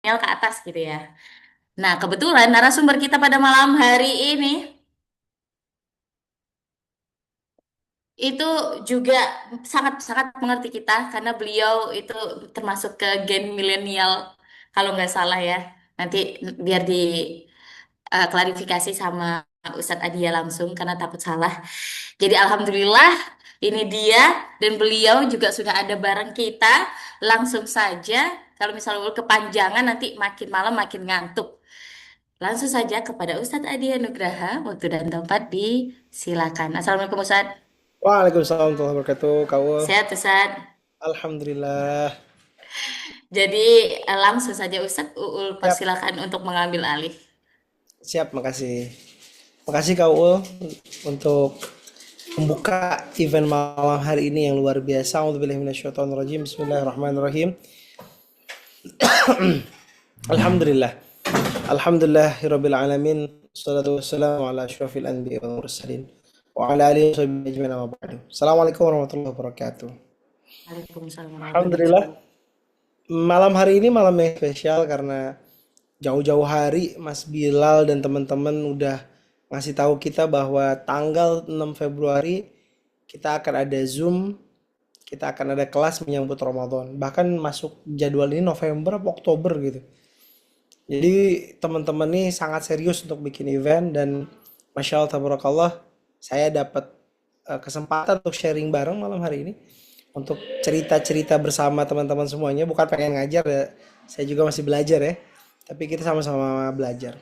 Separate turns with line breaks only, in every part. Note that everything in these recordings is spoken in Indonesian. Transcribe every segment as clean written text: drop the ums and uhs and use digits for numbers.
ke atas gitu ya. Nah, kebetulan narasumber kita pada malam hari ini itu juga sangat-sangat mengerti kita karena beliau itu termasuk ke gen milenial kalau nggak salah ya. Nanti biar di klarifikasi sama Ustadz Adia langsung karena takut salah. Jadi alhamdulillah ini dia dan beliau juga sudah ada bareng kita. Langsung saja kalau misalnya kepanjangan nanti makin malam makin ngantuk. Langsung saja kepada Ustadz Adia Nugraha, waktu dan tempat disilakan. Assalamualaikum Ustadz.
Waalaikumsalam warahmatullahi wabarakatuh. Kau,
Sehat Ustadz.
alhamdulillah.
Jadi langsung saja Ustadz Uul
Siap,
persilakan untuk mengambil alih.
siap. Makasih. Makasih kau untuk membuka event malam hari ini yang luar biasa. A'udzubillahi minasyaitonirrajim. Bismillahirrahmanirrahim. Alhamdulillah. Alhamdulillahirabbil alamin. Wassalatu wassalamu ala asyrafil anbiya'i wal mursalin wa ala alihi washabihi ajmain amma ba'du. Assalamualaikum warahmatullahi wabarakatuh.
Waalaikumsalam warahmatullahi
Alhamdulillah.
wabarakatuh.
Malam hari ini malam yang spesial karena jauh-jauh hari Mas Bilal dan teman-teman udah ngasih tahu kita bahwa tanggal 6 Februari kita akan ada Zoom, kita akan ada kelas menyambut Ramadan. Bahkan masuk jadwal ini November atau Oktober gitu. Jadi teman-teman nih sangat serius untuk bikin event dan Masya Allah Tabarakallah saya dapat kesempatan untuk sharing bareng malam hari ini untuk cerita-cerita bersama teman-teman semuanya. Bukan pengen ngajar ya, saya juga masih belajar ya. Tapi kita sama-sama belajar.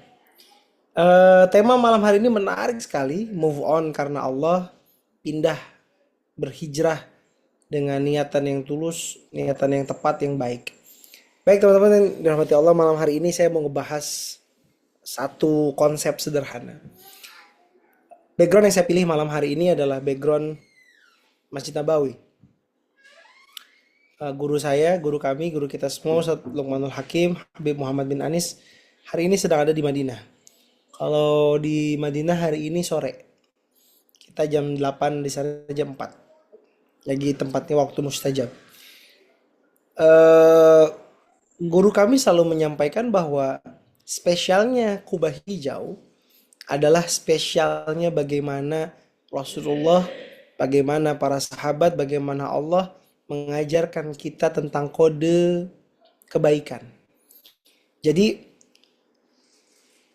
Tema malam hari ini menarik sekali, move on karena Allah, pindah berhijrah dengan niatan yang tulus, niatan yang tepat, yang baik. Baik teman-teman yang dirahmati Allah, malam hari ini saya mau ngebahas satu konsep sederhana. Background yang saya pilih malam hari ini adalah background Masjid Nabawi. Guru saya, guru kami, guru kita semua, Ustaz Luqmanul Hakim, Habib Muhammad bin Anis, hari ini sedang ada di Madinah. Kalau di Madinah hari ini sore, kita jam 8 di sana jam 4. Lagi tempatnya waktu mustajab. Eh Guru kami selalu menyampaikan bahwa spesialnya Kubah Hijau adalah spesialnya bagaimana Rasulullah, bagaimana para sahabat, bagaimana Allah mengajarkan kita tentang kode kebaikan. Jadi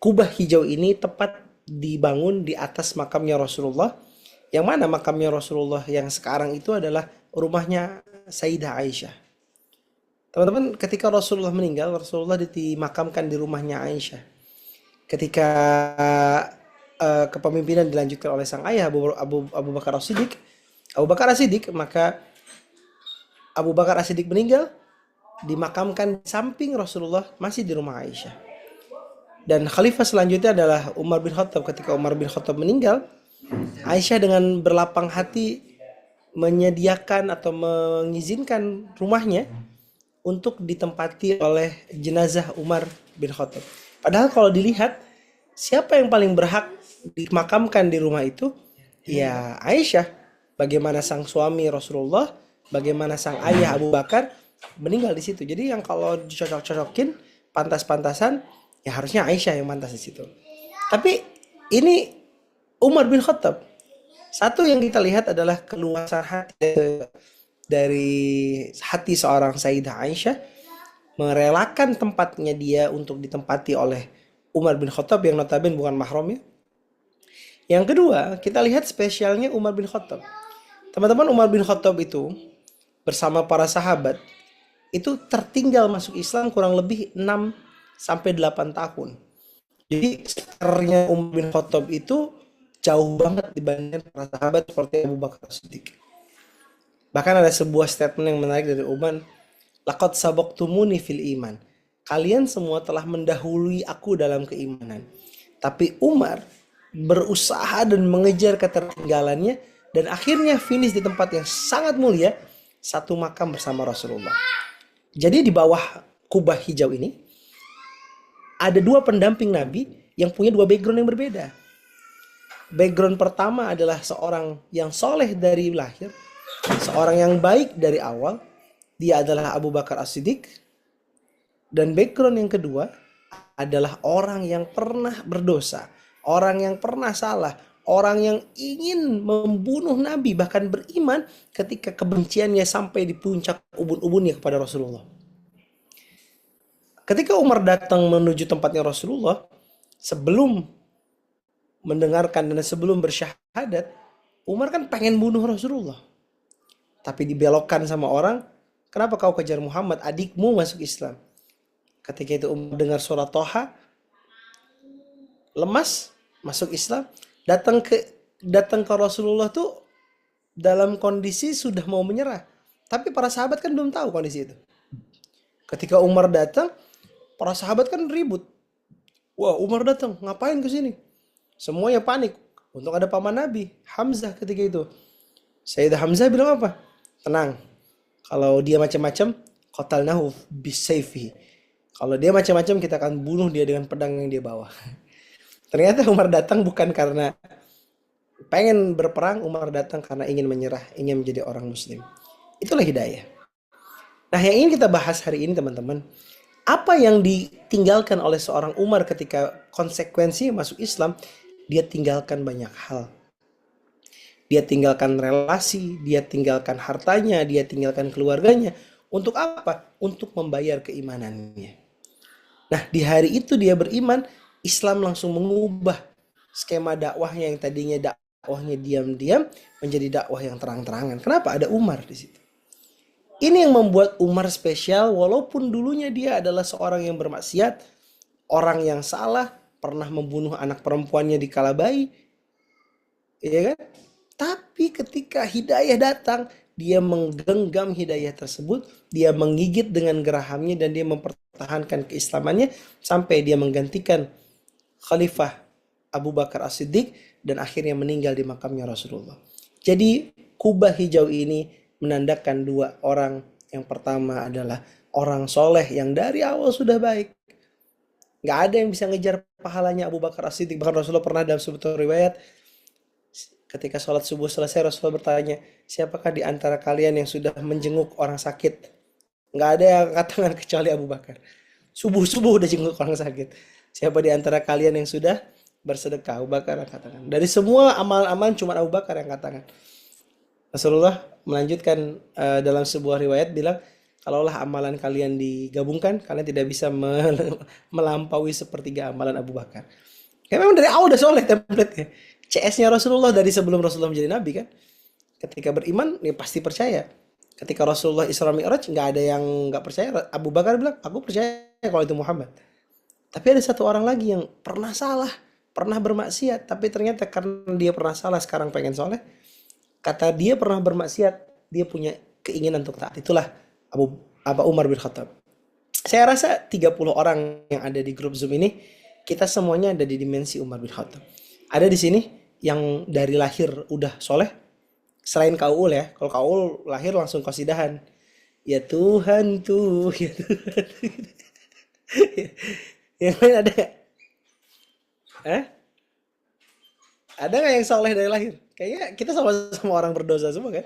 Kubah Hijau ini tepat dibangun di atas makamnya Rasulullah. Yang mana makamnya Rasulullah yang sekarang itu adalah rumahnya Sayyidah Aisyah. Teman-teman, ketika Rasulullah meninggal, Rasulullah dimakamkan di rumahnya Aisyah. Ketika kepemimpinan dilanjutkan oleh sang ayah Abu Bakar As-Siddiq, maka Abu Bakar As-Siddiq meninggal, dimakamkan di samping Rasulullah masih di rumah Aisyah. Dan khalifah selanjutnya adalah Umar bin Khattab. Ketika Umar bin Khattab meninggal, Aisyah dengan berlapang hati menyediakan atau mengizinkan rumahnya untuk ditempati oleh jenazah Umar bin Khattab. Padahal kalau dilihat, siapa yang paling berhak dimakamkan di rumah itu? Ya Aisyah. Bagaimana sang suami Rasulullah, bagaimana sang ayah Abu Bakar meninggal di situ. Jadi yang kalau dicocok-cocokin, pantas-pantasan, ya harusnya Aisyah yang pantas di situ. Tapi ini Umar bin Khattab. Satu yang kita lihat adalah keluasan hati dari hati seorang Sayyidah Aisyah merelakan tempatnya dia untuk ditempati oleh Umar bin Khattab yang notabene bukan mahramnya. Yang kedua, kita lihat spesialnya Umar bin Khattab. Teman-teman, Umar bin Khattab itu bersama para sahabat itu tertinggal masuk Islam kurang lebih 6 sampai 8 tahun. Jadi sebenarnya Umar bin Khattab itu jauh banget dibandingkan para sahabat seperti Abu Bakar Siddiq. Bahkan ada sebuah statement yang menarik dari Umar, laqad sabaqtumuni fil iman. Kalian semua telah mendahului aku dalam keimanan. Tapi Umar berusaha dan mengejar ketertinggalannya dan akhirnya finish di tempat yang sangat mulia, satu makam bersama Rasulullah. Jadi di bawah kubah hijau ini ada dua pendamping Nabi yang punya dua background yang berbeda. Background pertama adalah seorang yang soleh dari lahir, seorang yang baik dari awal. Dia adalah Abu Bakar As-Siddiq. Dan background yang kedua adalah orang yang pernah berdosa, orang yang pernah salah, orang yang ingin membunuh Nabi, bahkan beriman ketika kebenciannya sampai di puncak ubun-ubunnya kepada Rasulullah. Ketika Umar datang menuju tempatnya Rasulullah, sebelum mendengarkan dan sebelum bersyahadat, Umar kan pengen bunuh Rasulullah. Tapi dibelokkan sama orang, kenapa kau kejar Muhammad, adikmu masuk Islam. Ketika itu Umar dengar surat Toha, lemas, masuk Islam, datang ke Rasulullah tuh dalam kondisi sudah mau menyerah. Tapi para sahabat kan belum tahu kondisi itu. Ketika Umar datang, para sahabat kan ribut. Wah, Umar datang, ngapain ke sini? Semuanya panik. Untuk ada paman Nabi, Hamzah ketika itu. Sayyidah Hamzah bilang apa? Tenang. Kalau dia macam-macam, qatalnahu bisayfi. Kalau dia macam-macam, kita akan bunuh dia dengan pedang yang dia bawa. Ternyata Umar datang bukan karena pengen berperang, Umar datang karena ingin menyerah, ingin menjadi orang muslim. Itulah hidayah. Nah, yang ingin kita bahas hari ini teman-teman, apa yang ditinggalkan oleh seorang Umar ketika konsekuensi masuk Islam, dia tinggalkan banyak hal. Dia tinggalkan relasi, dia tinggalkan hartanya, dia tinggalkan keluarganya. Untuk apa? Untuk membayar keimanannya. Nah, di hari itu dia beriman, Islam langsung mengubah skema dakwahnya yang tadinya dakwahnya diam-diam menjadi dakwah yang terang-terangan. Kenapa? Ada Umar di situ. Ini yang membuat Umar spesial, walaupun dulunya dia adalah seorang yang bermaksiat, orang yang salah, pernah membunuh anak perempuannya di kala bayi, ya kan? Tapi ketika hidayah datang, dia menggenggam hidayah tersebut, dia menggigit dengan gerahamnya dan dia mempertahankan keislamannya sampai dia menggantikan Khalifah Abu Bakar As-Siddiq dan akhirnya meninggal di makamnya Rasulullah. Jadi kubah hijau ini menandakan dua orang. Yang pertama adalah orang soleh yang dari awal sudah baik. Gak ada yang bisa ngejar pahalanya Abu Bakar As-Siddiq. Bahkan Rasulullah pernah dalam sebuah riwayat, ketika sholat subuh selesai, Rasulullah bertanya, siapakah di antara kalian yang sudah menjenguk orang sakit? Nggak ada yang angkat tangan kecuali Abu Bakar. Subuh-subuh udah jenguk orang sakit. Siapa di antara kalian yang sudah bersedekah? Abu Bakar angkat tangan. Dari semua amalan-amalan cuma Abu Bakar yang angkat tangan. Rasulullah melanjutkan dalam sebuah riwayat bilang, kalaulah amalan kalian digabungkan, kalian tidak bisa melampaui sepertiga amalan Abu Bakar. Ya memang dari awal udah soleh template-nya. CS-nya Rasulullah dari sebelum Rasulullah menjadi nabi kan. Ketika beriman, ya pasti percaya. Ketika Rasulullah Isra Mi'raj, nggak ada yang nggak percaya. Abu Bakar bilang, aku percaya kalau itu Muhammad. Tapi ada satu orang lagi yang pernah salah, pernah bermaksiat. Tapi ternyata karena dia pernah salah, sekarang pengen soleh. Kata dia pernah bermaksiat, dia punya keinginan untuk taat. Itulah Abu Umar bin Khattab. Saya rasa 30 orang yang ada di grup Zoom ini, kita semuanya ada di dimensi Umar bin Khattab. Ada di sini yang dari lahir udah soleh, selain Kaul ya. Kalau Kaul lahir langsung qasidahan. Ya Tuhan tuh, ya Tuhan. Yang lain ada nggak? Eh? Ada nggak yang soleh dari lahir? Kayaknya kita sama-sama orang berdosa semua kan?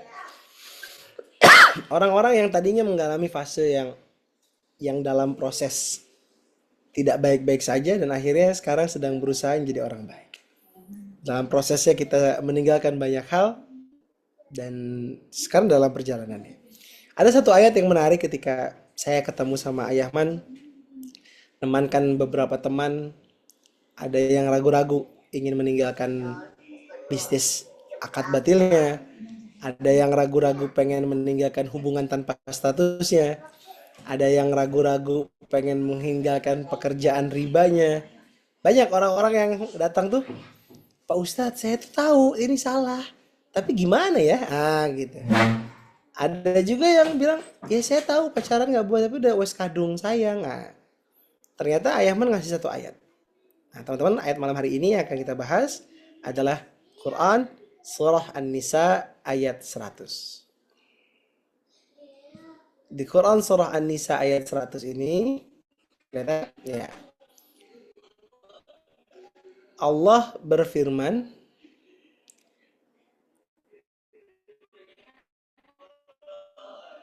Orang-orang yang tadinya mengalami fase yang dalam proses tidak baik-baik saja dan akhirnya sekarang sedang berusaha menjadi orang baik. Dalam prosesnya kita meninggalkan banyak hal dan sekarang dalam perjalanannya. Ada satu ayat yang menarik ketika saya ketemu sama Ayahman, temankan beberapa teman, ada yang ragu-ragu ingin meninggalkan bisnis akad batilnya, ada yang ragu-ragu pengen meninggalkan hubungan tanpa statusnya, ada yang ragu-ragu pengen meninggalkan pekerjaan ribanya. Banyak orang-orang yang datang tuh, Pak Ustadz, saya tuh tahu ini salah, tapi gimana ya? Ah gitu. Ada juga yang bilang, ya saya tahu pacaran nggak boleh, tapi udah wes kadung sayang. Nah, ternyata Ayahman ngasih satu ayat. Nah, teman-teman, ayat malam hari ini yang akan kita bahas adalah Quran Surah An-Nisa ayat 100. Di Quran Surah An-Nisa ayat 100 ini, ya, Allah berfirman,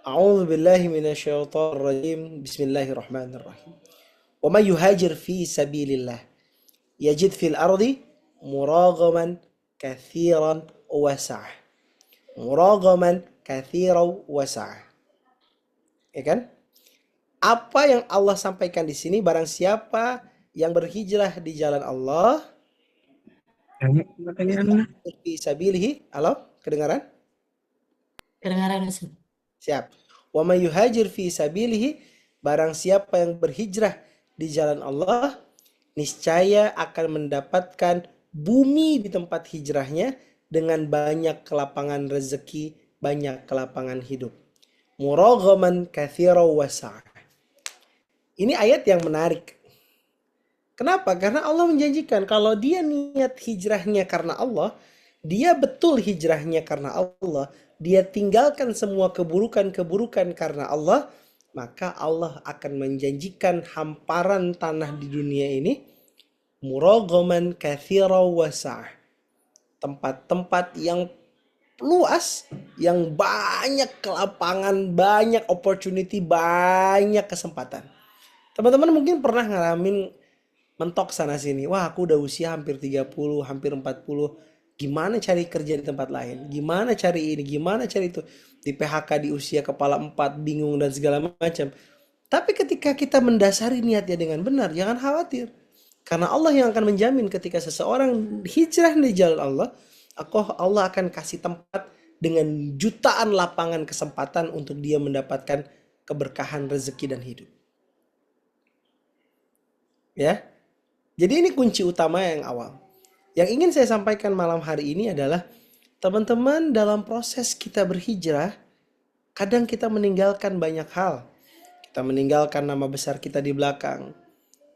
A'udzu billahi minasyaitonir rajim. Bismillahirrahmanirrahim. Wa may yuhajir fi sabilillah yajid fil ardi muragaman katsiran wasa'ah. Muragaman katsiran wasa'ah. Ya kan? Apa yang Allah sampaikan di sini, barang siapa yang berhijrah di jalan Allah fi sabilihi. Halo, kedengaran?
Kedengaran Ustaz.
Siap. Wa may yuhajir fi sabilihi, barang siapa yang berhijrah di jalan Allah, niscaya akan mendapatkan bumi di tempat hijrahnya dengan banyak kelapangan rezeki, banyak kelapangan hidup. Muraghaman katsira wasa'. Ini ayat yang menarik. Kenapa? Karena Allah menjanjikan kalau dia niat hijrahnya karena Allah, dia betul hijrahnya karena Allah, dia tinggalkan semua keburukan-keburukan karena Allah, maka Allah akan menjanjikan hamparan tanah di dunia ini muraghaman katsira wasa'. Tempat-tempat yang luas, yang banyak kelapangan, banyak opportunity, banyak kesempatan. Teman-teman mungkin pernah ngalamin mentok sana sini. Wah, aku udah usia hampir 30, hampir 40. Gimana cari kerja di tempat lain? Gimana cari ini? Gimana cari itu? Di PHK di usia kepala 4, bingung dan segala macam. Tapi ketika kita mendasari niatnya dengan benar, jangan khawatir. Karena Allah yang akan menjamin ketika seseorang hijrah di jalan Allah, Allah akan kasih tempat dengan jutaan lapangan kesempatan untuk dia mendapatkan keberkahan rezeki dan hidup. Ya, jadi ini kunci utama yang awal. Yang ingin saya sampaikan malam hari ini adalah teman-teman dalam proses kita berhijrah, kadang kita meninggalkan banyak hal. Kita meninggalkan nama besar kita di belakang.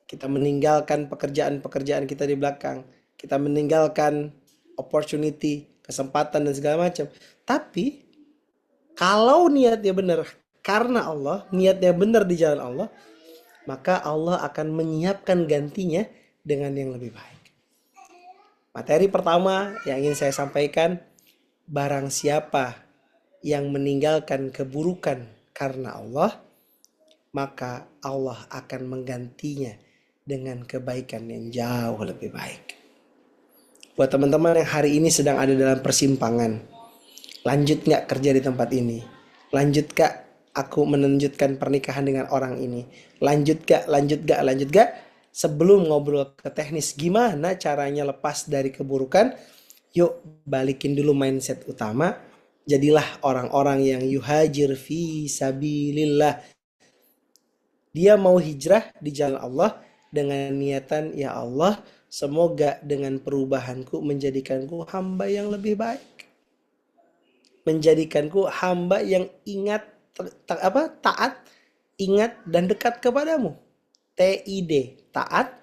Kita meninggalkan pekerjaan-pekerjaan kita di belakang. Kita meninggalkan opportunity, kesempatan dan segala macam. Tapi kalau niatnya benar karena Allah, niatnya benar di jalan Allah, maka Allah akan menyiapkan gantinya dengan yang lebih baik. Materi pertama yang ingin saya sampaikan, barang siapa yang meninggalkan keburukan karena Allah, maka Allah akan menggantinya dengan kebaikan yang jauh lebih baik. Buat teman-teman yang hari ini sedang ada dalam persimpangan, lanjut nggak kerja di tempat ini? Lanjut gak aku menunjukkan pernikahan dengan orang ini? Lanjut gak? Lanjut gak? Lanjut gak? Sebelum ngobrol ke teknis gimana caranya lepas dari keburukan, yuk balikin dulu mindset utama. Jadilah orang-orang yang yuhajir fi sabilillah. Dia mau hijrah di jalan Allah dengan niatan, ya Allah, semoga dengan perubahanku menjadikanku hamba yang lebih baik. Menjadikanku hamba yang ingat, taat, ingat dan dekat kepadamu. TID, taat,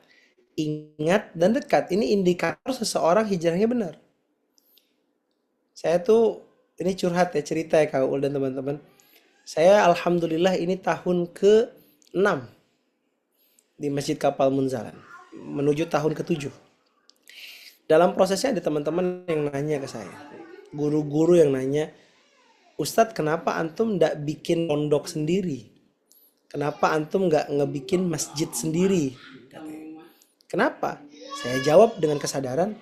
ingat dan dekat. Ini indikator seseorang hijrahnya benar. Saya tuh ini curhat ya, cerita ya Kak Ul dan teman-teman. Saya alhamdulillah ini tahun ke-6 di Masjid Kapal Munzalan, menuju tahun ke-7. Dalam prosesnya ada teman-teman yang nanya ke saya, guru-guru yang nanya, Ustadz kenapa antum nggak bikin pondok sendiri? Kenapa antum nggak ngebikin masjid sendiri? Kenapa? Saya jawab dengan kesadaran,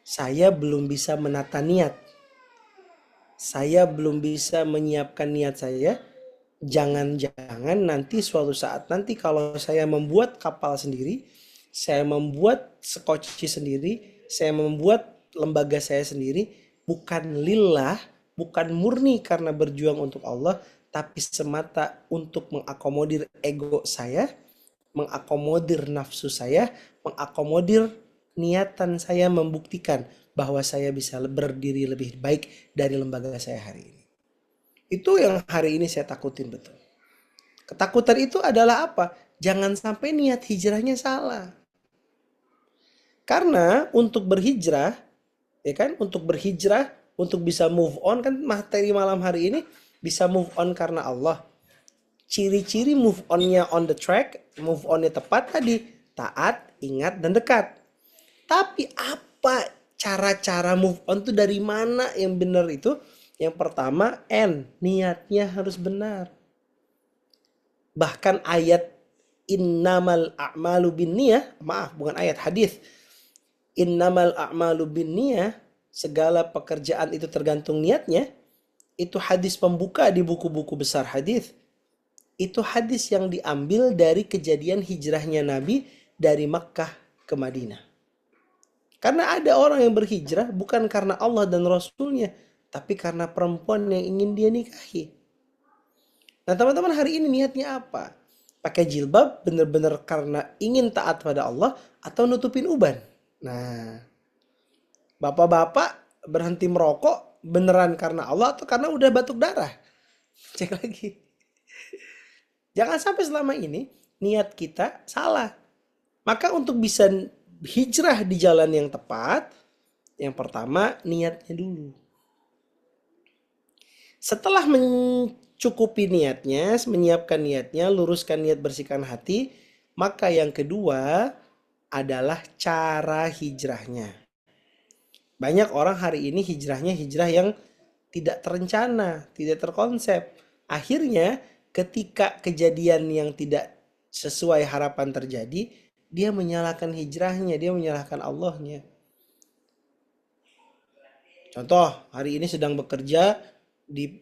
saya belum bisa menata niat. Saya belum bisa menyiapkan niat saya. Jangan-jangan nanti suatu saat nanti kalau saya membuat kapal sendiri, saya membuat skoci sendiri, saya membuat lembaga saya sendiri, bukan lillah, bukan murni karena berjuang untuk Allah, tapi semata untuk mengakomodir ego saya, mengakomodir nafsu saya, mengakomodir niatan saya membuktikan bahwa saya bisa berdiri lebih baik dari lembaga saya hari ini. Itu yang hari ini saya takutin betul. Ketakutan itu adalah apa? Jangan sampai niat hijrahnya salah. Karena untuk berhijrah, ya kan, untuk berhijrah, untuk bisa move on, kan materi malam hari ini bisa move on karena Allah. Ciri-ciri move onnya on the track, move onnya tepat tadi, taat, ingat, dan dekat. Tapi apa cara-cara move on itu dari mana yang benar itu? Yang pertama, N, niatnya harus benar. Bahkan ayat innamal a'malu binniyah, maaf bukan ayat, hadis. Innamal a'malu binniyah, segala pekerjaan itu tergantung niatnya. Itu hadis pembuka di buku-buku besar hadis. Itu hadis yang diambil dari kejadian hijrahnya Nabi dari Makkah ke Madinah. Karena ada orang yang berhijrah bukan karena Allah dan Rasulnya, tapi karena perempuan yang ingin dia nikahi. Nah teman-teman, hari ini niatnya apa? Pakai jilbab bener-bener karena ingin taat pada Allah atau nutupin uban? Nah, bapak-bapak berhenti merokok beneran karena Allah atau karena udah batuk darah? Cek lagi. Jangan sampai selama ini niat kita salah. Maka untuk bisa hijrah di jalan yang tepat, yang pertama niatnya dulu. Setelah mencukupi niatnya, menyiapkan niatnya, luruskan niat, bersihkan hati, maka yang kedua adalah cara hijrahnya. Banyak orang hari ini hijrahnya hijrah yang tidak terencana, tidak terkonsep. Akhirnya ketika kejadian yang tidak sesuai harapan terjadi, dia menyalahkan hijrahnya, dia menyalahkan Allahnya. Contoh, hari ini sedang bekerja di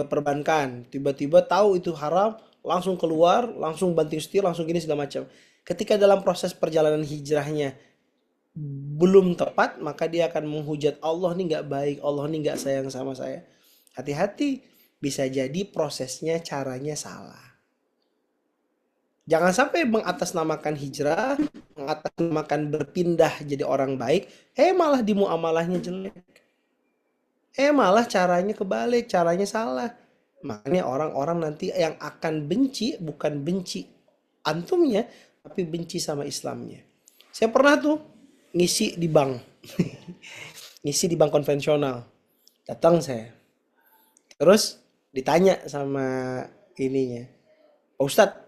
perbankan, tiba-tiba tahu itu haram, langsung keluar, langsung banting setir, langsung gini segala macam. Ketika dalam proses perjalanan hijrahnya belum tepat, maka dia akan menghujat Allah nih nggak baik, Allah nih nggak sayang sama saya. Hati-hati, bisa jadi prosesnya caranya salah. Jangan sampai mengatasnamakan hijrah, mengatasnamakan berpindah jadi orang baik, malah dimuamalahnya jelek. Malah caranya kebalik, caranya salah. Makanya orang-orang nanti yang akan benci, bukan benci antumnya, tapi benci sama Islamnya. Saya pernah tuh ngisi di bank. Ngisi di bank konvensional. Datang saya. Terus ditanya sama ininya. Pak Ustadz,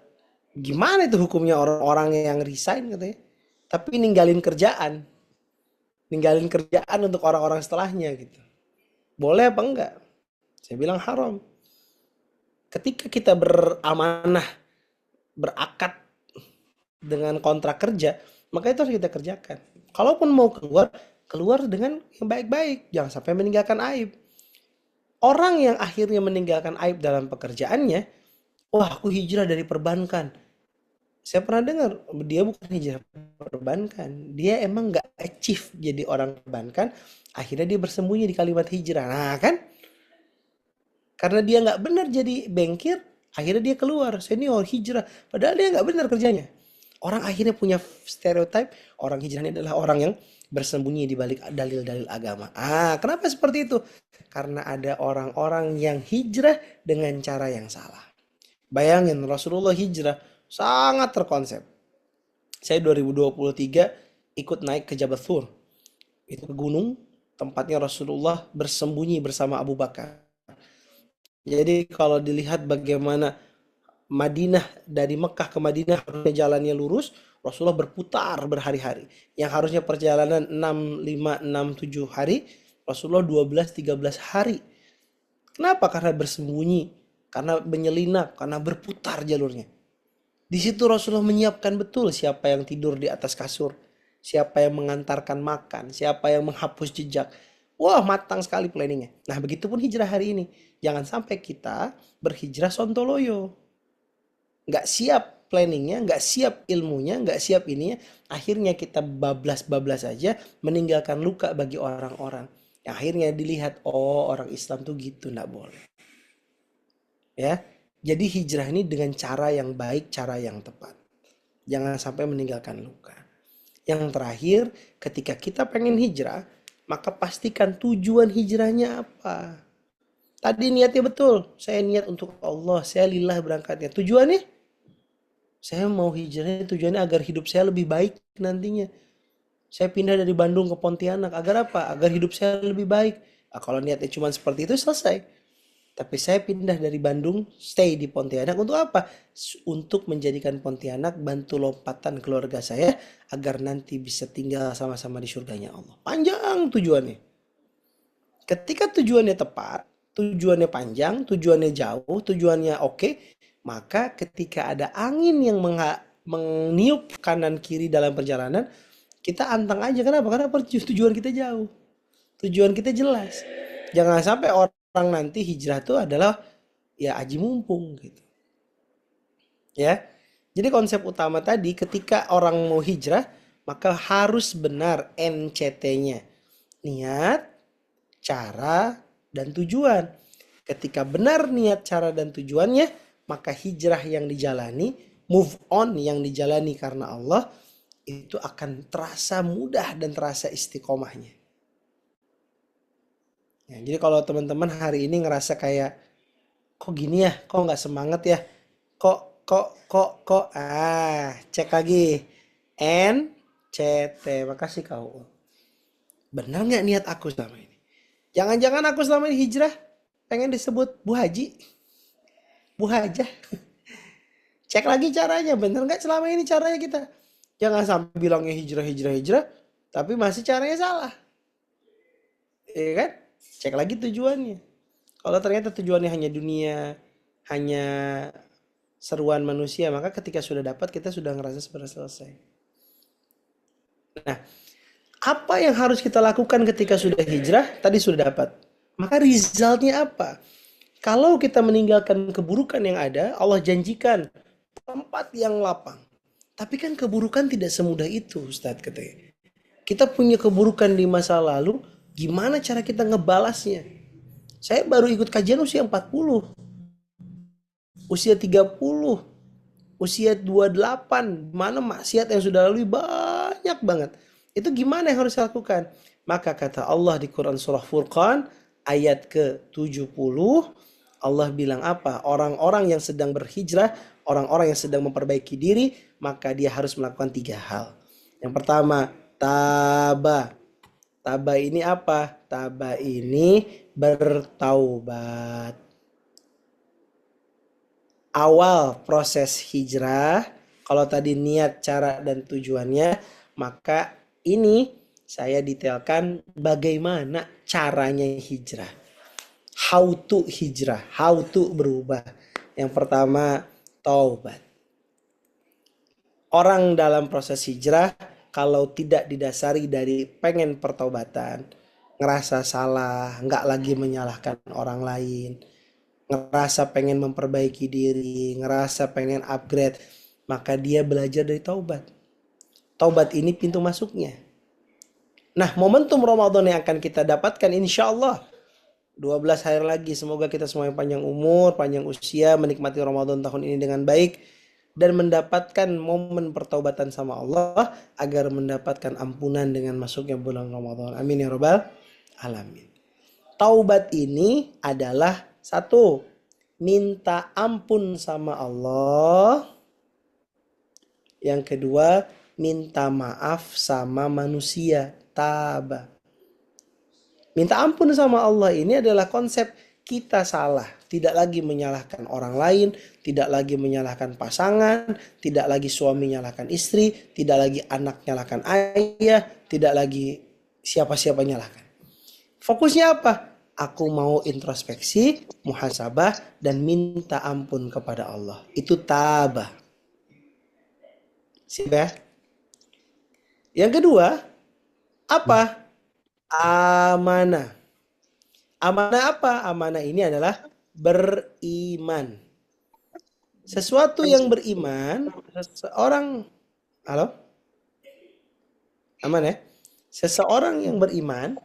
gimana itu hukumnya orang-orang yang resign katanya. Tapi ninggalin kerjaan. Ninggalin kerjaan untuk orang-orang setelahnya gitu. Boleh apa enggak? Saya bilang haram. Ketika kita beramanah, berakad dengan kontrak kerja, maka itu harus kita kerjakan. Kalaupun mau keluar, keluar dengan yang baik-baik. Jangan sampai meninggalkan aib. Orang yang akhirnya meninggalkan aib dalam pekerjaannya, wah aku hijrah dari perbankan. Saya pernah dengar, dia bukan hijrah perbankan. Dia emang nggak achieve jadi orang perbankan, akhirnya dia bersembunyi di kalimat hijrah. Nah kan, karena dia nggak benar jadi bankir, akhirnya dia keluar senior hijrah. Padahal dia nggak benar kerjanya. Orang akhirnya punya stereotip orang hijrah ini adalah orang yang bersembunyi di balik dalil-dalil agama. Kenapa seperti itu? Karena ada orang-orang yang hijrah dengan cara yang salah. Bayangin Rasulullah hijrah sangat terkonsep. Saya 2023 ikut naik ke Jabal Thur. Itu ke gunung tempatnya Rasulullah bersembunyi bersama Abu Bakar. Jadi kalau dilihat bagaimana Madinah, dari Mekah ke Madinah harusnya jalannya lurus, Rasulullah berputar berhari-hari. Yang harusnya perjalanan 6, 5, 6, 7 hari, Rasulullah 12, 13 hari. Kenapa? Karena bersembunyi, karena menyelinap, karena berputar jalurnya. Di situ Rasulullah menyiapkan betul siapa yang tidur di atas kasur, siapa yang mengantarkan makan, siapa yang menghapus jejak. Wah, matang sekali planningnya. Nah, begitupun hijrah hari ini. Jangan sampai kita berhijrah sontoloyo. Nggak siap planningnya, nggak siap ilmunya, nggak siap ininya. Akhirnya kita bablas-bablas aja, meninggalkan luka bagi orang-orang. Yang akhirnya dilihat, oh orang Islam tuh gitu, nggak boleh. Ya, jadi hijrah ini dengan cara yang baik, cara yang tepat. Jangan sampai meninggalkan luka. Yang terakhir, ketika kita pengen hijrah, maka pastikan tujuan hijrahnya apa. Tadi niatnya betul. Saya niat untuk Allah. Saya lillah berangkatnya. Tujuannya? Saya mau hijrahnya tujuannya agar hidup saya lebih baik nantinya. Saya pindah dari Bandung ke Pontianak. Agar apa? Agar hidup saya lebih baik. Kalau niatnya cuma seperti itu selesai. Tapi saya pindah dari Bandung, stay di Pontianak untuk apa? Untuk menjadikan Pontianak bantu lompatan keluarga saya agar nanti bisa tinggal sama-sama di surganya Allah. Panjang tujuannya. Ketika tujuannya tepat, tujuannya panjang, tujuannya jauh, tujuannya oke, maka ketika ada angin yang meniup kanan kiri dalam perjalanan, kita antang aja. Kenapa? Karena tujuan kita jauh, tujuan kita jelas. Jangan sampai orang nanti hijrah itu adalah ya aji mumpung gitu. Ya. Jadi konsep utama tadi ketika orang mau hijrah, maka harus benar NCT-nya. Niat, cara, dan tujuan. Ketika benar niat, cara, dan tujuannya, maka hijrah yang dijalani, move on yang dijalani karena Allah, itu akan terasa mudah dan terasa istiqomahnya. Ya, jadi kalau teman-teman hari ini ngerasa kayak, kok gini ya, kok nggak semangat ya, cek lagi. NCT, makasih kau. Benar nggak niat aku selama ini? Jangan-jangan aku selama ini hijrah pengen disebut Bu Haji, Bu Hajah. Cek lagi caranya, bener nggak selama ini caranya kita? Jangan sampai bilangnya hijrah, hijrah, hijrah, tapi masih caranya salah. Iya kan? Cek lagi tujuannya. Kalau ternyata tujuannya hanya dunia, hanya seruan manusia, maka ketika sudah dapat kita sudah ngerasa sudah selesai. Nah, apa yang harus kita lakukan ketika sudah hijrah? Tadi sudah dapat. Maka resultnya apa? Kalau kita meninggalkan keburukan yang ada, Allah janjikan tempat yang lapang. Tapi kan keburukan tidak semudah itu, Ustadz katanya. Kita punya keburukan di masa lalu, gimana cara kita ngebalasnya? Saya baru ikut kajian usia 40, usia 30, usia 28, mana maksiat yang sudah lalui banyak banget. Itu gimana yang harus saya lakukan? Maka kata Allah di Quran surah Furqan ayat ke-70, Allah bilang apa? Orang-orang yang sedang berhijrah, orang-orang yang sedang memperbaiki diri, maka dia harus melakukan 3 hal. Yang pertama, taba. Taba ini apa? Taba ini bertaubat. Awal proses hijrah, kalau tadi niat, cara, dan tujuannya, maka ini saya detailkan bagaimana caranya hijrah. How to hijrah, how to berubah. Yang pertama, taubat. Orang dalam proses hijrah, kalau tidak didasari dari pengen pertaubatan, ngerasa salah, nggak lagi menyalahkan orang lain, ngerasa pengen memperbaiki diri, ngerasa pengen upgrade, maka dia belajar dari taubat. Taubat ini pintu masuknya. Nah, momentum Ramadan yang akan kita dapatkan insya Allah 12 hari lagi. Semoga kita semua yang panjang umur, panjang usia, menikmati Ramadan tahun ini dengan baik, dan mendapatkan momen pertaubatan sama Allah agar mendapatkan ampunan dengan masuknya bulan Ramadan. Amin ya rabbal alamin. Taubat ini adalah satu, minta ampun sama Allah. Yang kedua, minta maaf sama manusia. Taba. Minta ampun sama Allah ini adalah konsep kita salah. Tidak lagi menyalahkan orang lain, tidak lagi menyalahkan pasangan, tidak lagi suami menyalahkan istri, tidak lagi anak menyalahkan ayah, tidak lagi siapa-siapa menyalahkan. Fokusnya apa? Aku mau introspeksi, muhasabah, dan minta ampun kepada Allah. Itu tabah. Siap ya? Yang kedua, apa? Amanah. Amanah apa? Amanah ini adalah beriman. Sesuatu yang beriman, seseorang, halo? Aman ya? Seseorang yang beriman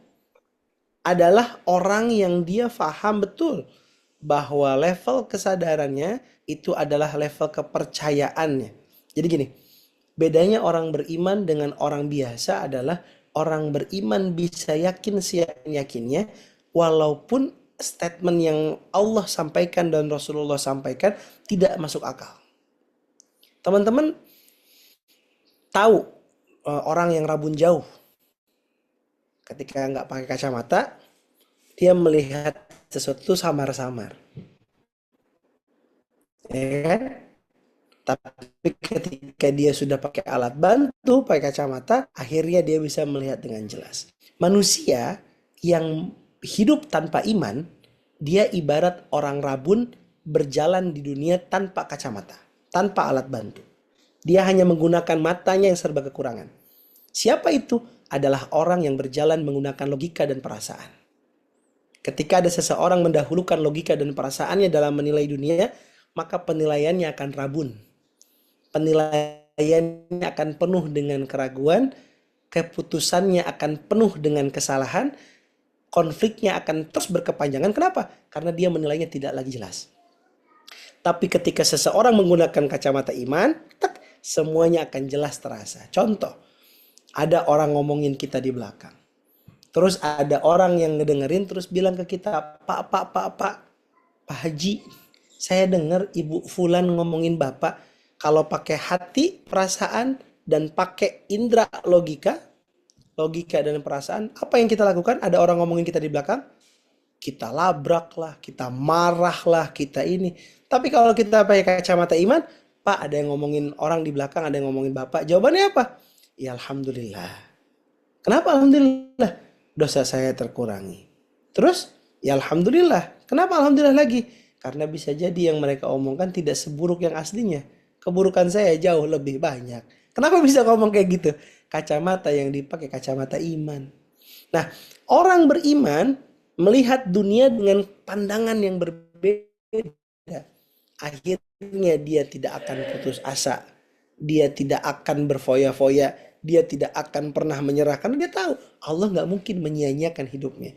adalah orang yang dia faham betul bahwa level kesadarannya itu adalah level kepercayaannya. Jadi gini, bedanya orang beriman dengan orang biasa adalah orang beriman bisa yakin yakinnya walaupun statement yang Allah sampaikan dan Rasulullah sampaikan tidak masuk akal. Teman-teman tahu orang yang rabun jauh ketika nggak pakai kacamata dia melihat sesuatu samar-samar, ya kan? Tapi ketika dia sudah pakai alat bantu, pakai kacamata, akhirnya dia bisa melihat dengan jelas. Manusia yang hidup tanpa iman, dia ibarat orang rabun berjalan di dunia tanpa kacamata, tanpa alat bantu. Dia hanya menggunakan matanya yang serba kekurangan. Siapa itu? Adalah orang yang berjalan menggunakan logika dan perasaan. Ketika ada seseorang mendahulukan logika dan perasaannya dalam menilai dunia, maka penilaiannya akan rabun. Penilaiannya akan penuh dengan keraguan, keputusannya akan penuh dengan kesalahan, konfliknya akan terus berkepanjangan. Kenapa? Karena dia menilainya tidak lagi jelas. Tapi ketika seseorang menggunakan kacamata iman, semuanya akan jelas terasa. Contoh, ada orang ngomongin kita di belakang. Terus ada orang yang ngedengerin terus bilang ke kita, Pak Haji, saya dengar Ibu Fulan ngomongin Bapak. Kalau pakai hati, perasaan, dan pakai indera logika dan perasaan, apa yang kita lakukan? Ada orang ngomongin kita di belakang, kita labrak lah, kita marah lah, kita ini. Tapi kalau kita pakai kacamata iman, Pak ada yang ngomongin orang di belakang, ada yang ngomongin Bapak. Jawabannya apa? Ya Alhamdulillah. Kenapa Alhamdulillah? Dosa saya terkurangi. Terus, ya Alhamdulillah. Kenapa Alhamdulillah lagi? Karena bisa jadi yang mereka omongkan tidak seburuk yang aslinya. Keburukan saya jauh lebih banyak. Kenapa bisa ngomong kayak gitu? Kacamata yang dipakai kacamata iman. Nah, orang beriman melihat dunia dengan pandangan yang berbeda. Akhirnya dia tidak akan putus asa. Dia tidak akan berfoya-foya. Dia tidak akan pernah menyerah. Karena dia tahu Allah nggak mungkin menyia-nyiakan hidupnya.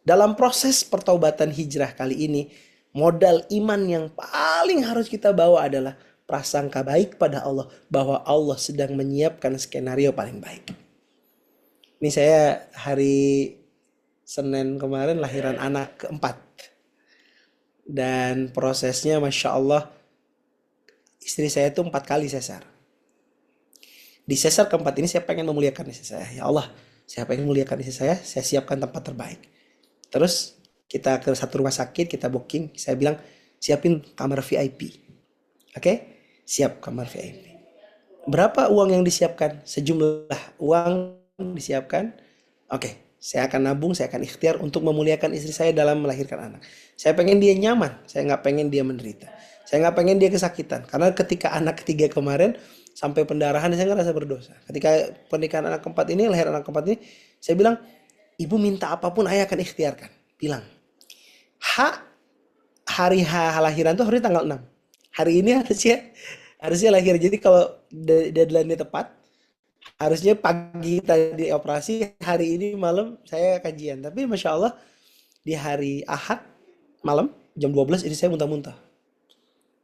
Dalam proses pertaubatan hijrah kali ini, modal iman yang paling harus kita bawa adalah prasangka baik pada Allah. Bahwa Allah sedang menyiapkan skenario paling baik. Ini saya hari Senin kemarin lahiran anak keempat. Dan prosesnya Masya Allah, istri saya itu 4 kali sesar. Di sesar keempat ini saya pengen memuliakan istri saya. Ya Allah, saya pengen memuliakan istri saya siapkan tempat terbaik. Terus kita ke satu rumah sakit, kita booking. Saya bilang, siapin kamar VIP. Oke? Siap kamar VIP. Berapa uang yang disiapkan? Sejumlah uang disiapkan. Oke, saya akan nabung, saya akan ikhtiar untuk memuliakan istri saya dalam melahirkan anak. Saya pengen dia nyaman, saya nggak pengen dia menderita. Saya nggak pengen dia kesakitan. Karena ketika anak ketiga kemarin, sampai pendarahan, saya ngerasa berdosa. Ketika pernikahan anak keempat ini, lahir anak keempat ini, saya bilang, ibu minta apapun, ayah akan ikhtiarkan. Bilang, hari lahiran tuh hari tanggal 6. Hari ini harusnya lahir. Jadi kalau deadline-nya tepat, harusnya pagi tadi operasi, hari ini malam saya kajian. Tapi Masya Allah, di hari Ahad malam, jam 12 ini saya muntah-muntah.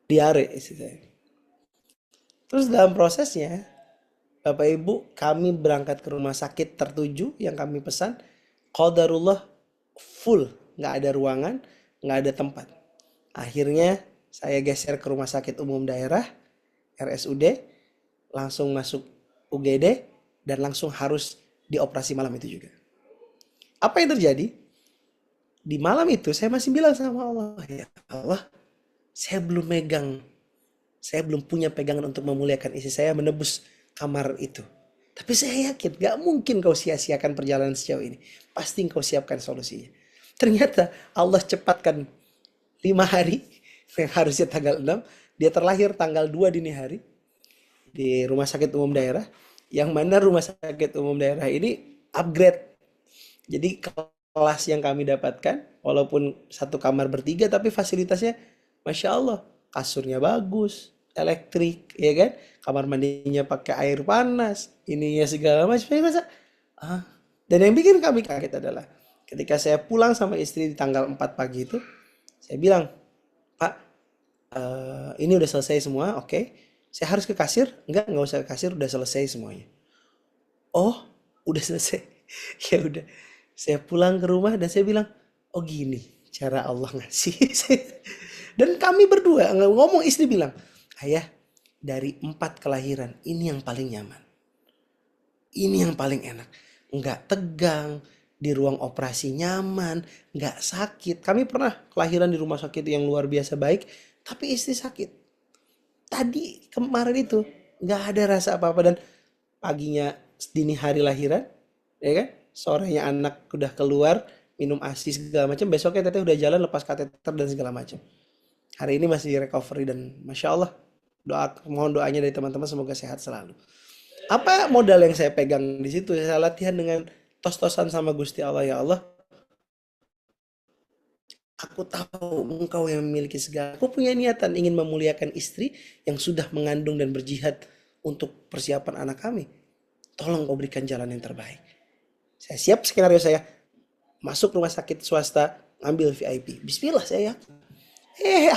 Diare istri saya. Terus dalam prosesnya, Bapak Ibu, kami berangkat ke rumah sakit tertuju yang kami pesan. Qadarullah full, nggak ada ruangan, nggak ada tempat. Akhirnya saya geser ke rumah sakit umum daerah, RSUD, langsung masuk UGD, dan langsung harus dioperasi malam itu juga. Apa yang terjadi? Di malam itu saya masih bilang sama Allah, ya Allah, saya belum punya pegangan untuk memuliakan istri saya menebus kamar itu. Tapi saya yakin gak mungkin kau sia-siakan perjalanan sejauh ini. Pasti kau siapkan solusinya. Ternyata Allah cepatkan 5 hari yang harusnya tanggal 6. Dia terlahir tanggal 2 dini hari di rumah sakit umum daerah. Yang mana rumah sakit umum daerah ini upgrade. Jadi kelas yang kami dapatkan, walaupun satu kamar bertiga, tapi fasilitasnya Masya Allah. Kasurnya bagus, elektrik, ya kan? Kamar mandinya pakai air panas, ininya segala macam. Saya rasa, ah. Dan yang bikin kami kaget adalah ketika saya pulang sama istri di tanggal 4 pagi itu, saya bilang, Pak, ini udah selesai semua, oke. Saya harus ke kasir? Nggak usah ke kasir, udah selesai semuanya. Oh, udah selesai. Ya udah. Saya pulang ke rumah dan saya bilang, oh gini cara Allah ngasih. Dan kami berdua ngomong, istri bilang, ayah, dari 4 kelahiran ini yang paling nyaman, ini yang paling enak, nggak tegang, di ruang operasi nyaman, nggak sakit. Kami pernah kelahiran di rumah sakit yang luar biasa baik, tapi istri sakit. Tadi kemarin itu nggak ada rasa apa-apa, dan paginya dini hari lahiran, ya kan, sorenya anak udah keluar minum ASI segala macam, besoknya teteh udah jalan lepas kateter dan segala macam. Hari ini masih recovery dan masya Allah, mohon doanya dari teman-teman semoga sehat selalu. Apa modal yang saya pegang di situ? Saya latihan dengan tos-tosan sama Gusti Allah, ya Allah, aku tahu engkau yang memiliki segala. Aku punya niatan ingin memuliakan istri yang sudah mengandung dan berjihad untuk persiapan anak kami. Tolong kau berikan jalan yang terbaik. Saya siap skenario saya. Masuk rumah sakit swasta, ambil VIP. Bismillah saya.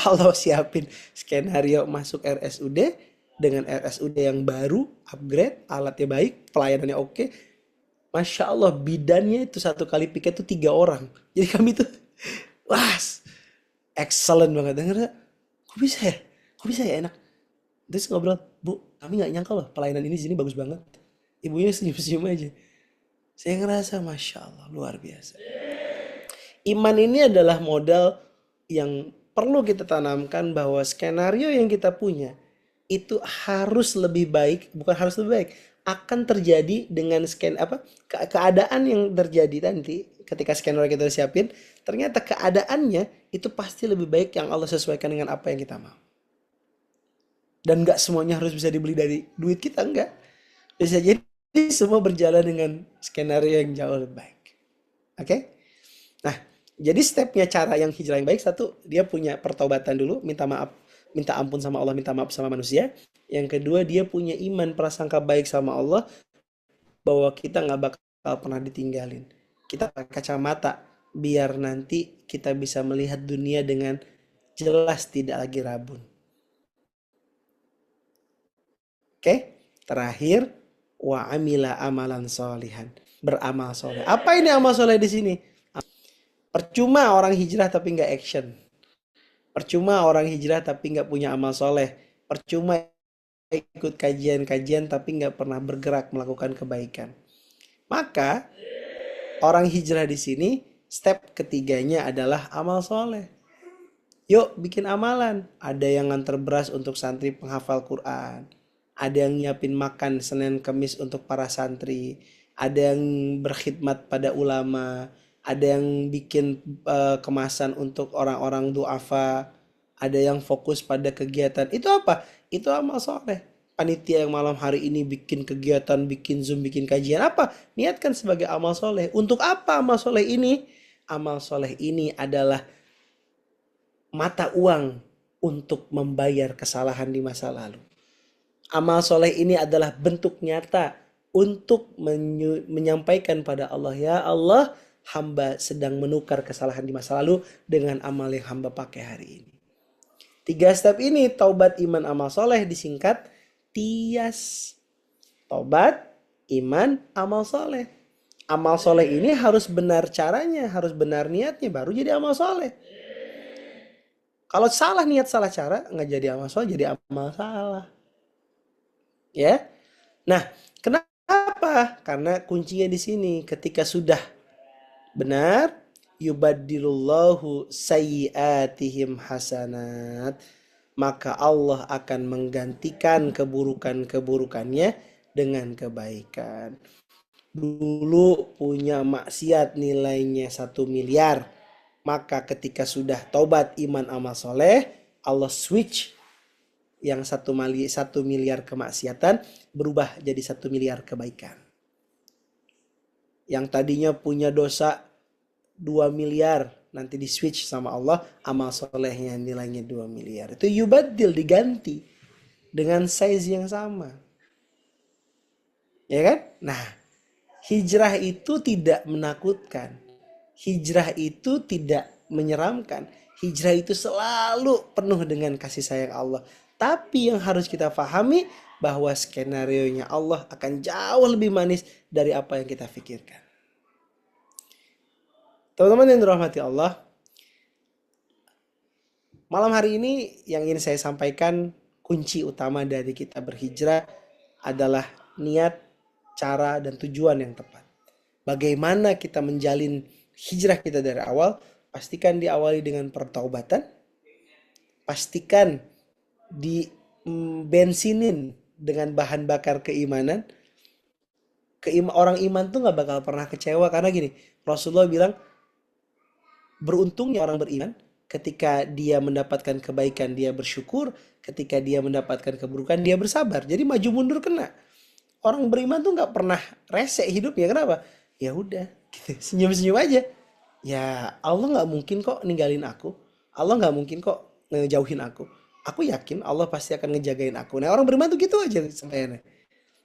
Allah siapin skenario masuk RSUD dengan RSUD yang baru, upgrade, alatnya baik, pelayanannya oke. Masya Allah, bidannya itu satu kali piket itu 3 orang. Jadi kami tuh, wah, excellent banget. Dengar, kok bisa ya? Kok bisa ya enak? Terus ngobrol, Bu, kami nggak nyangka loh pelayanan ini di sini bagus banget. Ibunya senyum-senyum aja. Saya ngerasa, Masya Allah, luar biasa. Iman ini adalah modal yang perlu kita tanamkan bahwa skenario yang kita punya itu harus lebih baik, bukan harus lebih baik, akan terjadi dengan keadaan yang terjadi nanti ketika skenario kita siapin, ternyata keadaannya itu pasti lebih baik yang Allah sesuaikan dengan apa yang kita mau. Dan nggak semuanya harus bisa dibeli dari duit kita, enggak. Bisa jadi semua berjalan dengan skenario yang jauh lebih baik. Oke? Nah, jadi stepnya cara yang hijrah yang baik, satu, dia punya pertobatan dulu, minta maaf, minta ampun sama Allah, minta maaf sama manusia. Yang kedua, dia punya iman, prasangka baik sama Allah, bahwa kita nggak bakal pernah ditinggalin. Kita pakai kacamata, biar nanti kita bisa melihat dunia dengan jelas, tidak lagi rabun. Oke? Terakhir, wa amila amalan solihan. Beramal soleh. Apa ini amal soleh di sini? Percuma orang hijrah tapi nggak action. Percuma orang hijrah tapi nggak punya amal soleh. Percuma ikut kajian-kajian tapi nggak pernah bergerak melakukan kebaikan. Maka orang hijrah di sini step ketiganya adalah amal soleh. Yuk bikin amalan. Ada yang nganter beras untuk santri penghafal Quran. Ada yang nyiapin makan Senin Kemis untuk para santri. Ada yang berkhidmat pada ulama. Ada yang bikin kemasan untuk orang-orang duafa. Ada yang fokus pada kegiatan. Itu apa? Itu amal soleh. Panitia yang malam hari ini bikin kegiatan, bikin Zoom, bikin kajian. Apa? Niatkan sebagai amal soleh. Untuk apa amal soleh ini? Amal soleh ini adalah mata uang untuk membayar kesalahan di masa lalu. Amal soleh ini adalah bentuk nyata untuk menyampaikan pada Allah, ya Allah, hamba sedang menukar kesalahan di masa lalu dengan amal yang hamba pakai hari ini. 3 step ini, taubat, iman, amal soleh, disingkat TIAS. Taubat, iman, amal soleh. Amal soleh ini harus benar caranya, harus benar niatnya, baru jadi amal soleh. Kalau salah niat, salah cara, nggak jadi amal soleh, jadi amal salah. Ya, nah, kenapa? Karena kuncinya di sini. Ketika sudah benar, yubaddilullahu sayyiatihim hasanat, maka Allah akan menggantikan keburukan-keburukannya dengan kebaikan. Dulu punya maksiat nilainya 1 miliar, maka ketika sudah taubat, iman, amal soleh, Allah switch yang 1 miliar kemaksiatan berubah jadi 1 miliar kebaikan. Yang tadinya punya dosa 2 miliar, nanti di switch sama Allah, amal solehnya nilainya 2 miliar. Itu yubadil, diganti dengan size yang sama. Ya kan? Nah, hijrah itu tidak menakutkan. Hijrah itu tidak menyeramkan. Hijrah itu selalu penuh dengan kasih sayang Allah. Tapi yang harus kita pahami bahwa skenario-nya Allah akan jauh lebih manis dari apa yang kita pikirkan. Teman-teman yang dirahmati Allah, malam hari ini yang ingin saya sampaikan, kunci utama dari kita berhijrah adalah niat, cara, dan tujuan yang tepat. Bagaimana kita menjalin hijrah kita dari awal? Pastikan diawali dengan pertaubatan. Pastikan di bensinin dengan bahan bakar keimanan. Orang iman tuh nggak bakal pernah kecewa karena gini, Rasulullah bilang Beruntungnya orang beriman ketika dia mendapatkan kebaikan dia bersyukur, ketika dia mendapatkan keburukan dia bersabar. Jadi maju mundur kena. Orang beriman tuh nggak pernah rese hidupnya. Kenapa? Ya udah, gitu. Senyum-senyum aja. Ya Allah nggak mungkin kok ninggalin aku. Allah nggak mungkin kok ngejauhin aku. Aku yakin Allah pasti akan ngejagain aku. Nah orang beriman tuh gitu aja sampai.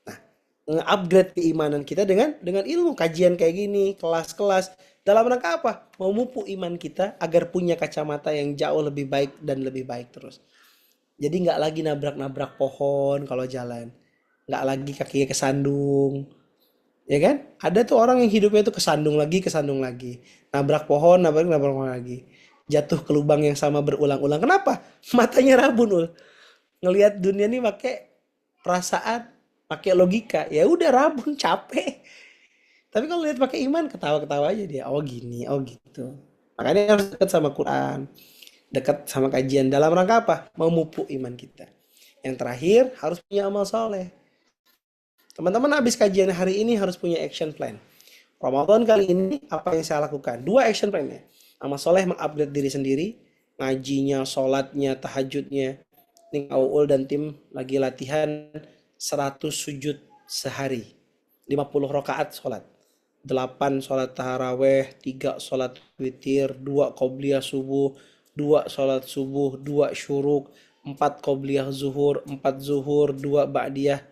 Nah, nge-upgrade keimanan kita dengan ilmu kajian kayak gini, kelas-kelas. Dalam rangka apa? Mau mupuk iman kita agar punya kacamata yang jauh lebih baik dan lebih baik terus. Jadi nggak lagi nabrak-nabrak pohon kalau jalan. Nggak lagi kakinya kesandung. Ya kan? Ada tuh orang yang hidupnya tuh kesandung lagi, kesandung lagi. Nabrak pohon, nabrak, nabrak pohon lagi. Jatuh ke lubang yang sama berulang-ulang. Kenapa? Matanya rabun, ul. Ngelihat dunia ini pakai perasaan, pakai logika. Ya udah rabun, capek. Tapi kalau lihat pakai iman, ketawa-ketawa aja dia. Oh gini, oh gitu. Makanya harus dekat sama Quran, dekat sama kajian. Dalam rangka apa? Memupuk iman kita. Yang terakhir, harus punya amal soleh. Teman-teman habis kajian hari ini harus punya action plan. Ramadan kali ini apa yang saya lakukan? Dua action plan-nya. Amal soleh mengupgrade diri sendiri, ngajinya, sholatnya, tahajudnya. Ini Aul dan tim lagi latihan 100 sujud sehari. 50 rakaat sholat. 8 sholat taraweh, 3 sholat witir, 2 qobliyah subuh, 2 sholat subuh, 2 syuruk, 4 qobliyah zuhur, 4 zuhur, 2 ba'diyah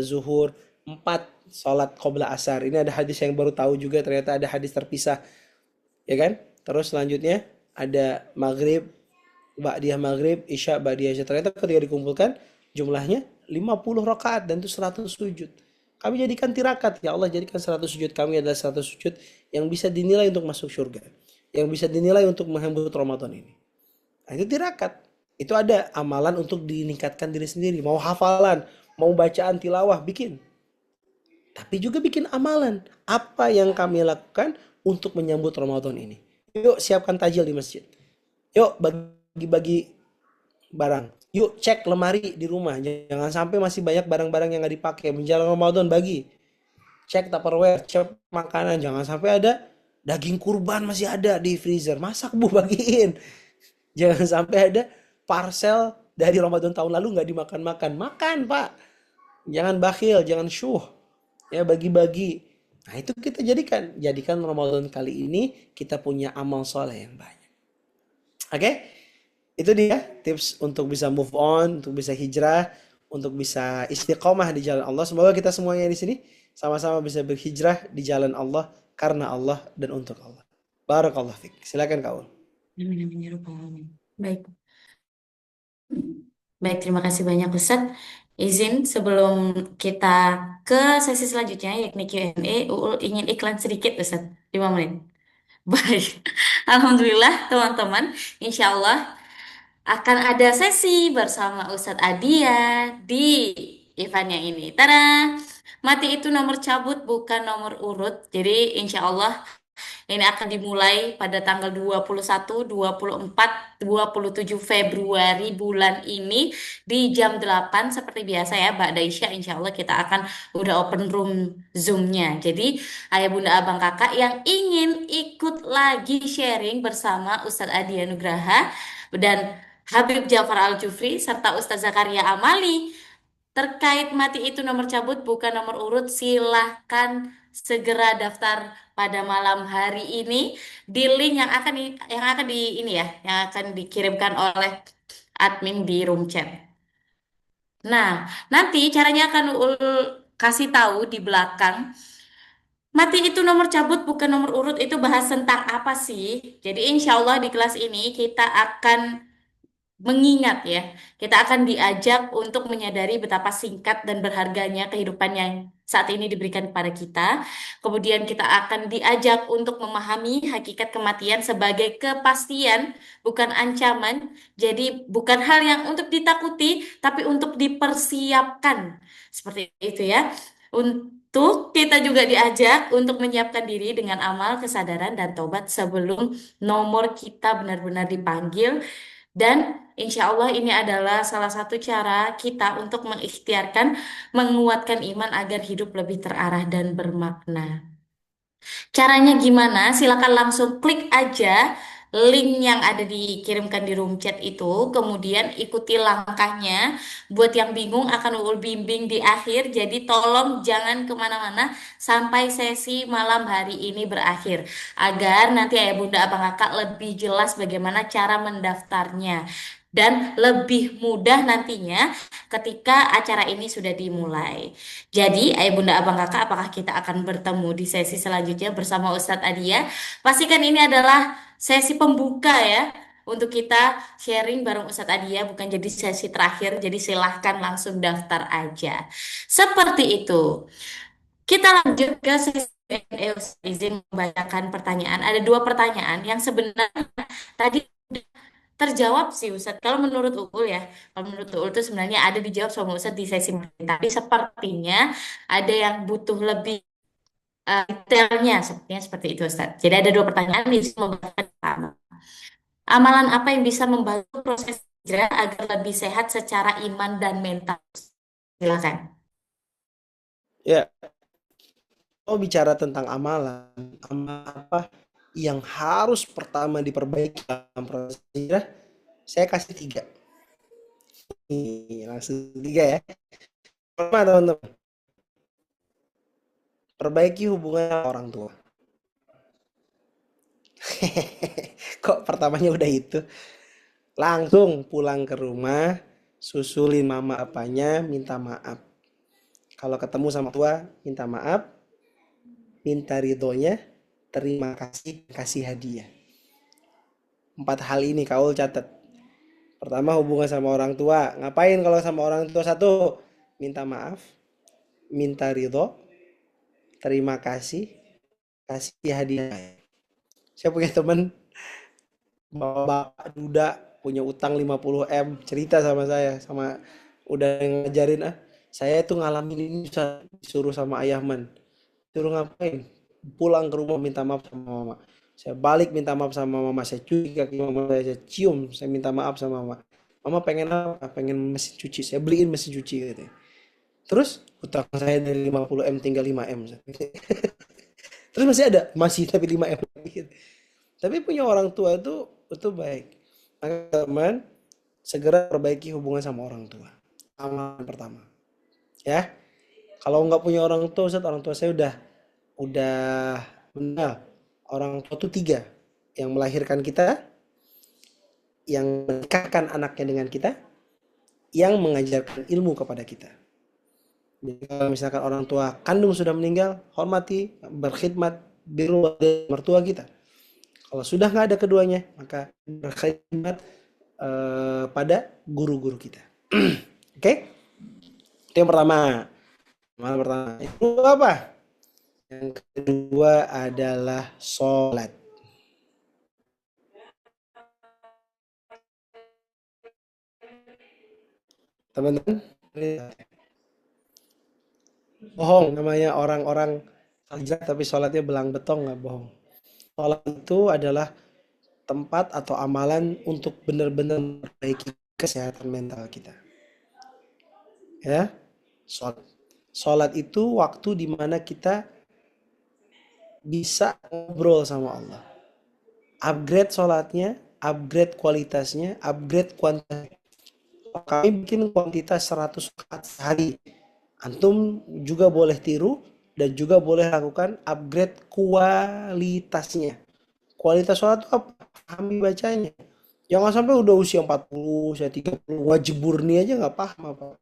zuhur, 4 sholat qobla asar. Ini ada hadis yang baru tahu juga, ternyata ada hadis terpisah, ya kan? Terus selanjutnya ada maghrib, ba'diyah maghrib, isya, ba'diyah isya. Ternyata ketika dikumpulkan jumlahnya 50 rakaat dan itu 100 sujud. Kami jadikan tirakat, ya Allah jadikan 100 sujud kami adalah 100 sujud yang bisa dinilai untuk masuk surga. Yang bisa dinilai untuk menghembus Ramadan ini. Nah, itu tirakat. Itu ada amalan untuk meningkatkan diri sendiri. Mau hafalan, mau bacaan tilawah, bikin. Tapi juga bikin amalan. Apa yang kami lakukan untuk menyambut Ramadan ini. Yuk siapkan tajil di masjid. Yuk bagi-bagi barang. Yuk cek lemari di rumah. Jangan sampai masih banyak barang-barang yang nggak dipakai. Menjelang Ramadan bagi. Cek Tupperware, cek makanan. Jangan sampai ada daging kurban masih ada di freezer. Masak bu bagiin. Jangan sampai ada parcel dari Ramadan tahun lalu nggak dimakan-makan. Makan pak. Jangan bakhil, jangan syuh. Ya bagi-bagi. Nah itu kita jadikan. Jadikan Ramadan kali ini kita punya amal soleh yang banyak. Oke? Itu dia tips untuk bisa move on, untuk bisa hijrah, untuk bisa istiqomah di jalan Allah. Semoga kita semuanya di sini sama-sama bisa berhijrah di jalan Allah karena Allah dan untuk Allah. Barakallah fiik. Silakan kau.
Amin, amin, ya rabbal alamin. Baik, baik, terima kasih banyak Ustadz. Izin sebelum kita ke sesi selanjutnya yakni Q&A, Uul ingin iklan sedikit Ustadz, 5 menit. Baik, Alhamdulillah teman-teman, Insya Allah akan ada sesi bersama Ustadz Adia di eventnya ini. Tada! Mati itu nomor cabut bukan nomor urut. Jadi insya Allah ini akan dimulai pada tanggal 21, 24, 27 Februari bulan ini di jam 8 seperti biasa ya, Mbak Daisya. Insya Allah kita akan udah open room Zoom-nya. Jadi ayah bunda abang kakak yang ingin ikut lagi sharing bersama Ustadz Adi Nugraha dan Habib Jafar Al-Jufri serta Ustadz Zakaria Amali terkait mati itu nomor cabut bukan nomor urut, silahkan segera daftar pada malam hari ini di link yang akan di ini ya, yang akan dikirimkan oleh admin di room chat. Nah, nanti caranya akan kasih tahu di belakang. Mati itu nomor cabut bukan nomor urut itu bahas tentang apa sih? Jadi insya Allah di kelas ini kita akan mengingat ya, kita akan diajak untuk menyadari betapa singkat dan berharganya kehidupan yang saat ini diberikan kepada kita. Kemudian kita akan diajak untuk memahami hakikat kematian sebagai kepastian, bukan ancaman. Jadi bukan hal yang untuk ditakuti, tapi untuk dipersiapkan. Seperti itu ya. Untuk kita juga diajak untuk menyiapkan diri dengan amal, kesadaran, dan tobat sebelum nomor kita benar-benar dipanggil dan insya Allah ini adalah salah satu cara kita untuk mengikhtiarkan, menguatkan iman agar hidup lebih terarah dan bermakna. Caranya gimana? Silakan langsung klik aja link yang ada dikirimkan di room chat itu, kemudian ikuti langkahnya. Buat yang bingung akan Uul bimbing di akhir, jadi tolong jangan kemana-mana sampai sesi malam hari ini berakhir, agar nanti ayah bunda abang kakak lebih jelas bagaimana cara mendaftarnya. Dan lebih mudah nantinya ketika acara ini sudah dimulai. Jadi, ayah bunda abang kakak, apakah kita akan bertemu di sesi selanjutnya bersama Ustadz Adia? Pastikan ini adalah sesi pembuka ya, untuk kita sharing bareng Ustadz Adia, bukan jadi sesi terakhir. Jadi silahkan langsung daftar aja. Seperti itu. Kita lanjut ke sesi Q&A, Ustadz. Izin membacakan pertanyaan. Ada dua pertanyaan yang sebenarnya tadi udah terjawab sih Ustadz. Kalau menurut Uul ya, kalau menurut Uul itu sebenarnya ada dijawab sama Ustadz di sesi ini. Tapi sepertinya ada yang butuh lebih detailnya, sepertinya seperti itu Ustadz. Jadi ada dua pertanyaan di sini. Pertama, amalan apa yang bisa membantu proses hijrah agar lebih sehat secara iman dan mental? Silakan.
Ya, kalau bicara tentang amalan, amal apa yang harus pertama diperbaiki dalam proses hijrah, saya kasih tiga. Nih, langsung tiga ya. Pertama teman-teman, perbaiki hubungan orang tua. Kok pertamanya udah itu? Langsung pulang ke rumah, susulin mama apanya, minta maaf. Kalau ketemu sama tua, minta maaf, minta ridhonya, terima kasih, kasih hadiah. Empat hal ini kau catat. Pertama, hubungan sama orang tua. Ngapain kalau sama orang tua? Satu, minta maaf, minta ridho, terima kasih, kasih hadiah. Saya punya teman bapak duda punya utang 50 M, cerita sama saya, sama udah ngajarin, saya itu ngalamin ini, disuruh sama ayah man, suruh ngapain, pulang ke rumah minta maaf sama mama, saya balik minta maaf sama mama, saya cuci kaki mama, saya cium, saya minta maaf sama mama. Mama pengen apa? Pengen mesin cuci, saya beliin mesin cuci gitu. Terus utang saya dari 50 M tinggal 5 M. Terus masih ada, masih tapi 5 M. Tapi punya orang tua itu baik. Maka teman, segera perbaiki hubungan sama orang tua. Amalan pertama. Ya, kalau nggak punya orang tua, Ustaz, orang tua saya udah meninggal. Orang tua itu tiga, yang melahirkan kita, yang menikahkan anaknya dengan kita, yang mengajarkan ilmu kepada kita. Jadi kalau misalkan orang tua kandung sudah meninggal, hormati, berkhidmat, biru mertua kita. Kalau sudah nggak ada keduanya, maka berkhidmat pada guru-guru kita. Oke? Itu yang pertama. Yang pertama. Itu apa? Yang kedua adalah sholat. Teman-teman, bohong namanya orang-orang hijrah tapi sholatnya belang betong, nggak bohong. Sholat itu adalah tempat atau amalan untuk benar-benar memperbaiki kesehatan mental kita. Ya, sholat. Sholat itu waktu dimana kita bisa ngobrol sama Allah. Upgrade sholatnya, upgrade kualitasnya, upgrade kuantitasnya. Kami bikin kuantitas 100 rakaat sehari. Antum juga boleh tiru dan juga boleh lakukan upgrade kualitasnya. Kualitas sholat itu apa? Pahami bacanya. Jangan sampai udah usia 40, usia 30, wajib burni aja nggak paham apa.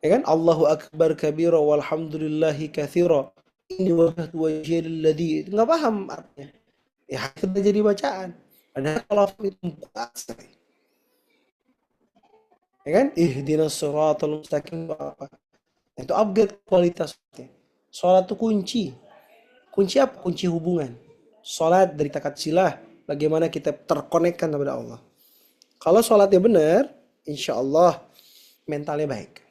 Ya kan? Allahu Akbar kabira walhamdulillahi kathira. Ini wajhatu wajhil ladhi. Nggak paham artinya. Ya kita jadi bacaan. Padahal kalau itu puasa. Ya kan? Ihdinas siratal mustaqim apa? Itu upgrade kualitasnya. Sholat itu kunci. Kunci apa? Kunci hubungan. Sholat dari takat silah. Bagaimana kita terkonekkan kepada Allah. Kalau sholatnya benar, insya Allah mentalnya baik.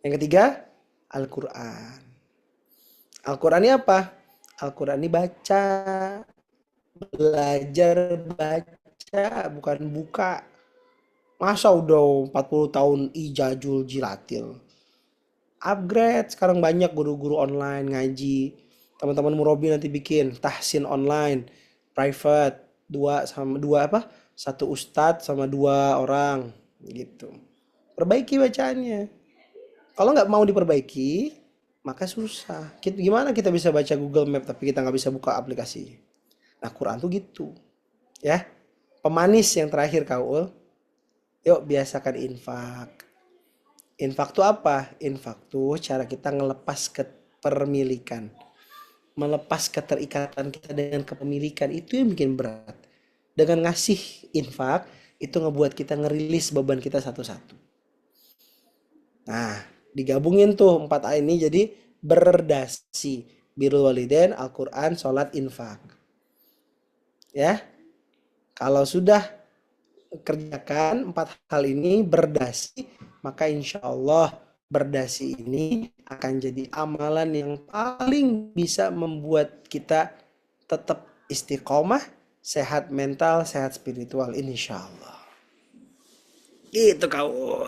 Yang ketiga, Al-Quran. Al-Quran ini apa? Al-Quran ini baca. Belajar baca, bukan buka. Masa udah 40 tahun ijazul jilatil. Upgrade, sekarang banyak guru-guru online ngaji. Teman-teman murabi nanti bikin tahsin online, private, dua sama dua apa? Satu ustadz sama dua orang gitu. Perbaiki bacaannya. Kalau nggak mau diperbaiki, maka susah. Gimana kita bisa baca Google Map tapi kita nggak bisa buka aplikasinya? Nah, Quran tuh gitu. Ya, pemanis yang terakhir Kaul. Yuk biasakan infak. Infak tuh apa? Infak tuh cara kita ngelepas kepemilikan. Melepas keterikatan kita dengan kepemilikan itu yang bikin berat. Dengan ngasih infak, itu ngebuat kita ngerilis beban kita satu-satu. Nah, digabungin tuh empat ayat ini jadi berdasi. Birrul walidain, Al-Quran, sholat, infak. Ya, kalau sudah kerjakan empat hal ini berdasi, maka insya Allah berdasi ini akan jadi amalan yang paling bisa membuat kita tetap istiqomah, sehat mental, sehat spiritual, insya Allah. Gitu kau.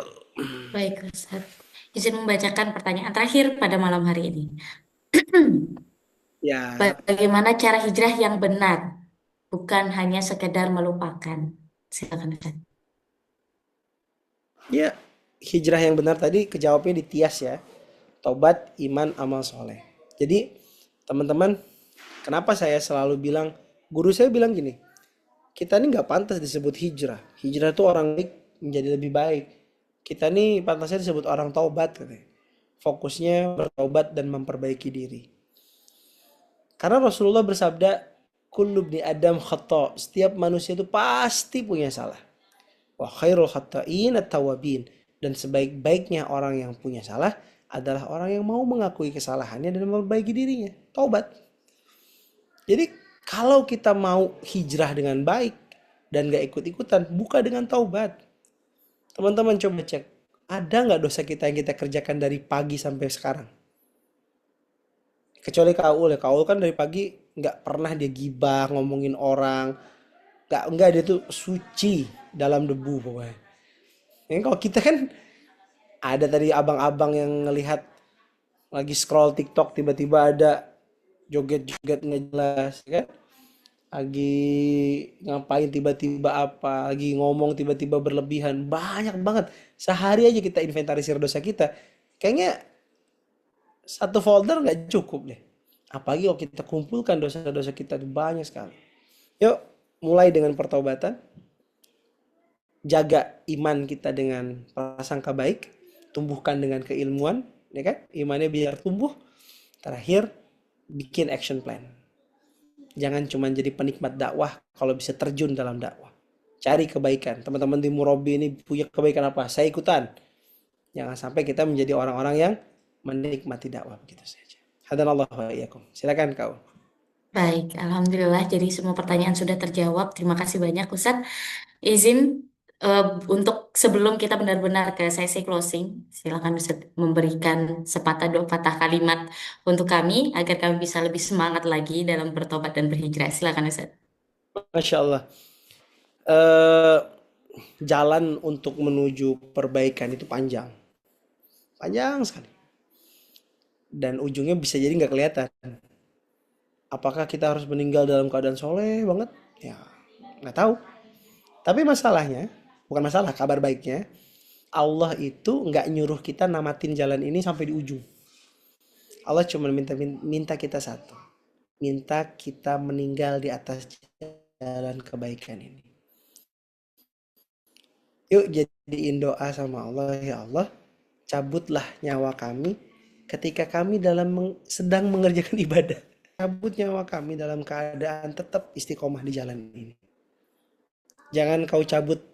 Baik, Ustaz. Izin membacakan pertanyaan terakhir pada malam hari ini.
Ya,
Bagaimana cara hijrah yang benar, bukan hanya sekedar melupakan? Silakan, Ustaz.
ya hijrah yang benar tadi kejawabnya di Tias ya. Tobat, iman, amal soleh. Jadi teman-teman, kenapa saya selalu bilang, guru saya bilang gini, kita ini nggak pantas disebut hijrah. Hijrah itu orang baik menjadi lebih baik. Kita ini pantasnya disebut orang taubat katanya. Fokusnya bertobat dan memperbaiki diri. Karena Rasulullah bersabda, kullu bni Adam khata. Setiap manusia itu pasti punya salah. Wa khairul khata'in at-tawabin. Dan sebaik-baiknya orang yang punya salah adalah orang yang mau mengakui kesalahannya dan memperbaiki dirinya. Taubat. Jadi kalau kita mau hijrah dengan baik dan gak ikut-ikutan, buka dengan taubat. Teman-teman coba cek, ada nggak dosa kita yang kita kerjakan dari pagi sampai sekarang? Kecuali Kaul ya, Kaul kan dari pagi nggak pernah dia gibah ngomongin orang, nggak dia tuh suci dalam debu pokoknya. Yang kalau kita kan ada tadi abang-abang yang ngelihat lagi scroll TikTok tiba-tiba ada joget-joget nggak jelas, ya kan? Lagi ngapain tiba-tiba apa, lagi ngomong tiba-tiba berlebihan, banyak banget. Sehari aja kita inventarisir dosa kita, kayaknya satu folder nggak cukup deh. Apalagi kalau kita kumpulkan dosa-dosa kita itu banyak sekali. Yuk, mulai dengan pertobatan, jaga iman kita dengan prasangka baik, tumbuhkan dengan keilmuan, ya kan? Imannya biar tumbuh. Terakhir, bikin action plan. Jangan cuma jadi penikmat dakwah, kalau bisa terjun dalam dakwah. Cari kebaikan. Teman-teman di Murabi ini punya kebaikan apa? Saya ikutan. Jangan sampai kita menjadi orang-orang yang menikmati dakwah begitu saja. Hadanallahu wa iyyakum. Silakan kau.
Baik, Alhamdulillah. Jadi semua pertanyaan sudah terjawab. Terima kasih banyak, Ustaz. Izin eh, untuk sebelum kita benar-benar ke sesi closing, silakan Ustaz memberikan sepatah dua patah kalimat untuk kami agar kami bisa lebih semangat lagi dalam bertobat dan berhijrah. Silakan Ustaz.
Masya Allah. Eh, jalan untuk menuju perbaikan itu panjang. Panjang sekali. Dan ujungnya bisa jadi nggak kelihatan. Apakah kita harus meninggal dalam keadaan soleh banget? Ya, nggak tahu. Tapi masalahnya, bukan masalah, kabar baiknya, Allah itu nggak nyuruh kita namatin jalan ini sampai di ujung. Allah cuma minta kita satu. Minta kita meninggal di atas jalan kebaikan ini. Yuk jadiin doa sama Allah, ya Allah, cabutlah nyawa kami ketika kami sedang mengerjakan ibadah. Cabut nyawa kami dalam keadaan tetap istiqomah di jalan ini. Jangan kau cabut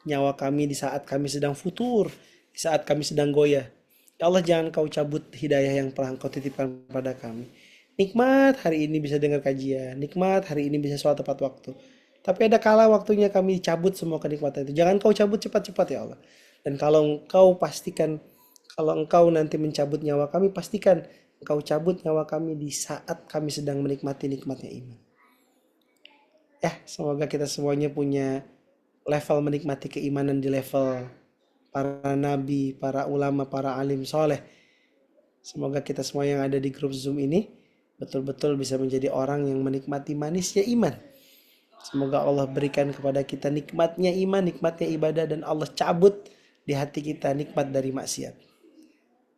nyawa kami di saat kami sedang futur, di saat kami sedang goyah. Ya Allah, jangan kau cabut hidayah yang telah kau titipkan pada kami. Nikmat hari ini bisa dengar kajian, nikmat hari ini bisa sholat tepat waktu. Tapi ada kala waktunya kami cabut semua kenikmatan itu. Jangan kau cabut cepat-cepat ya Allah. Dan kalau engkau nanti mencabut nyawa kami, pastikan engkau cabut nyawa kami di saat kami sedang menikmati nikmatnya iman. Ya, semoga kita semuanya punya level menikmati keimanan di level para nabi, para ulama, para alim soleh. Semoga kita semua yang ada di grup Zoom ini betul-betul bisa menjadi orang yang menikmati manisnya iman. Semoga Allah berikan kepada kita nikmatnya iman, nikmatnya ibadah, dan Allah cabut di hati kita nikmat dari maksiat.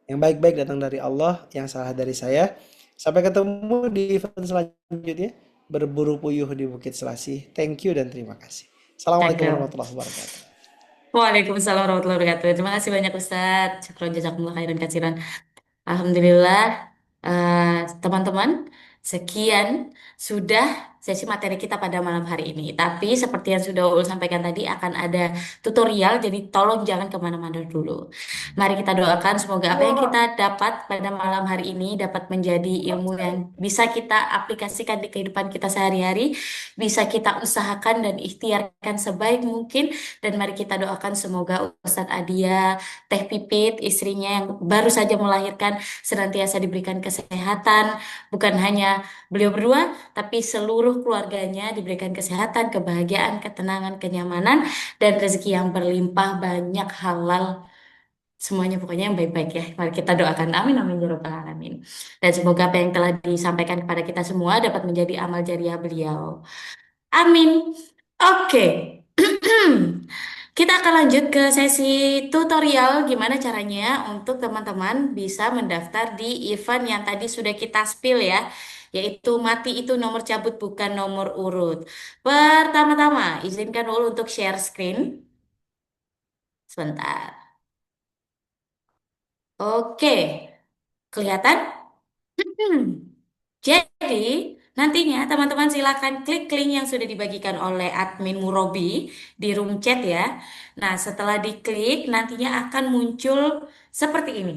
Yang baik-baik datang dari Allah, yang salah dari saya. Sampai ketemu di event selanjutnya. Berburu puyuh di Bukit Selasih. Thank you dan terima kasih. Assalamualaikum
Cakep.
warahmatullahi wabarakatuh.
Waalaikumsalam warahmatullahi wabarakatuh. Terima kasih banyak Ustadz. Syukron jazakumullah khairan katsiran. Alhamdulillah, teman-teman, sekian sudah sesi materi kita pada malam hari ini. Tapi seperti yang sudah Ul sampaikan tadi, akan ada tutorial, jadi tolong jangan kemana-mana dulu. Mari kita doakan semoga apa yang kita dapat pada malam hari ini dapat menjadi ilmu yang bisa kita aplikasikan di kehidupan kita sehari-hari, bisa kita usahakan dan ikhtiarkan sebaik mungkin. Dan mari kita doakan semoga Ustadz Adia, Teh Pipit, istrinya yang baru saja melahirkan, senantiasa diberikan kesehatan, bukan hanya beliau berdua, tapi seluruh keluarganya diberikan kesehatan, kebahagiaan, ketenangan, kenyamanan, dan rezeki yang berlimpah, banyak halal, semuanya pokoknya yang baik-baik ya. Mari kita doakan. Amin, amin, ya rabbal alamin. Dan semoga apa yang telah disampaikan kepada kita semua dapat menjadi amal jariah beliau. Amin. Oke. Kita akan lanjut ke sesi tutorial gimana caranya untuk teman-teman bisa mendaftar di event yang tadi sudah kita spill ya, yaitu mati itu nomor cabut bukan nomor urut. Pertama-tama, izinkan dulu untuk share screen. Sebentar. Oke, kelihatan? Hmm. Jadi, nantinya teman-teman silakan klik link yang sudah dibagikan oleh admin Murobi di room chat ya. Nah, setelah diklik, nantinya akan muncul seperti ini.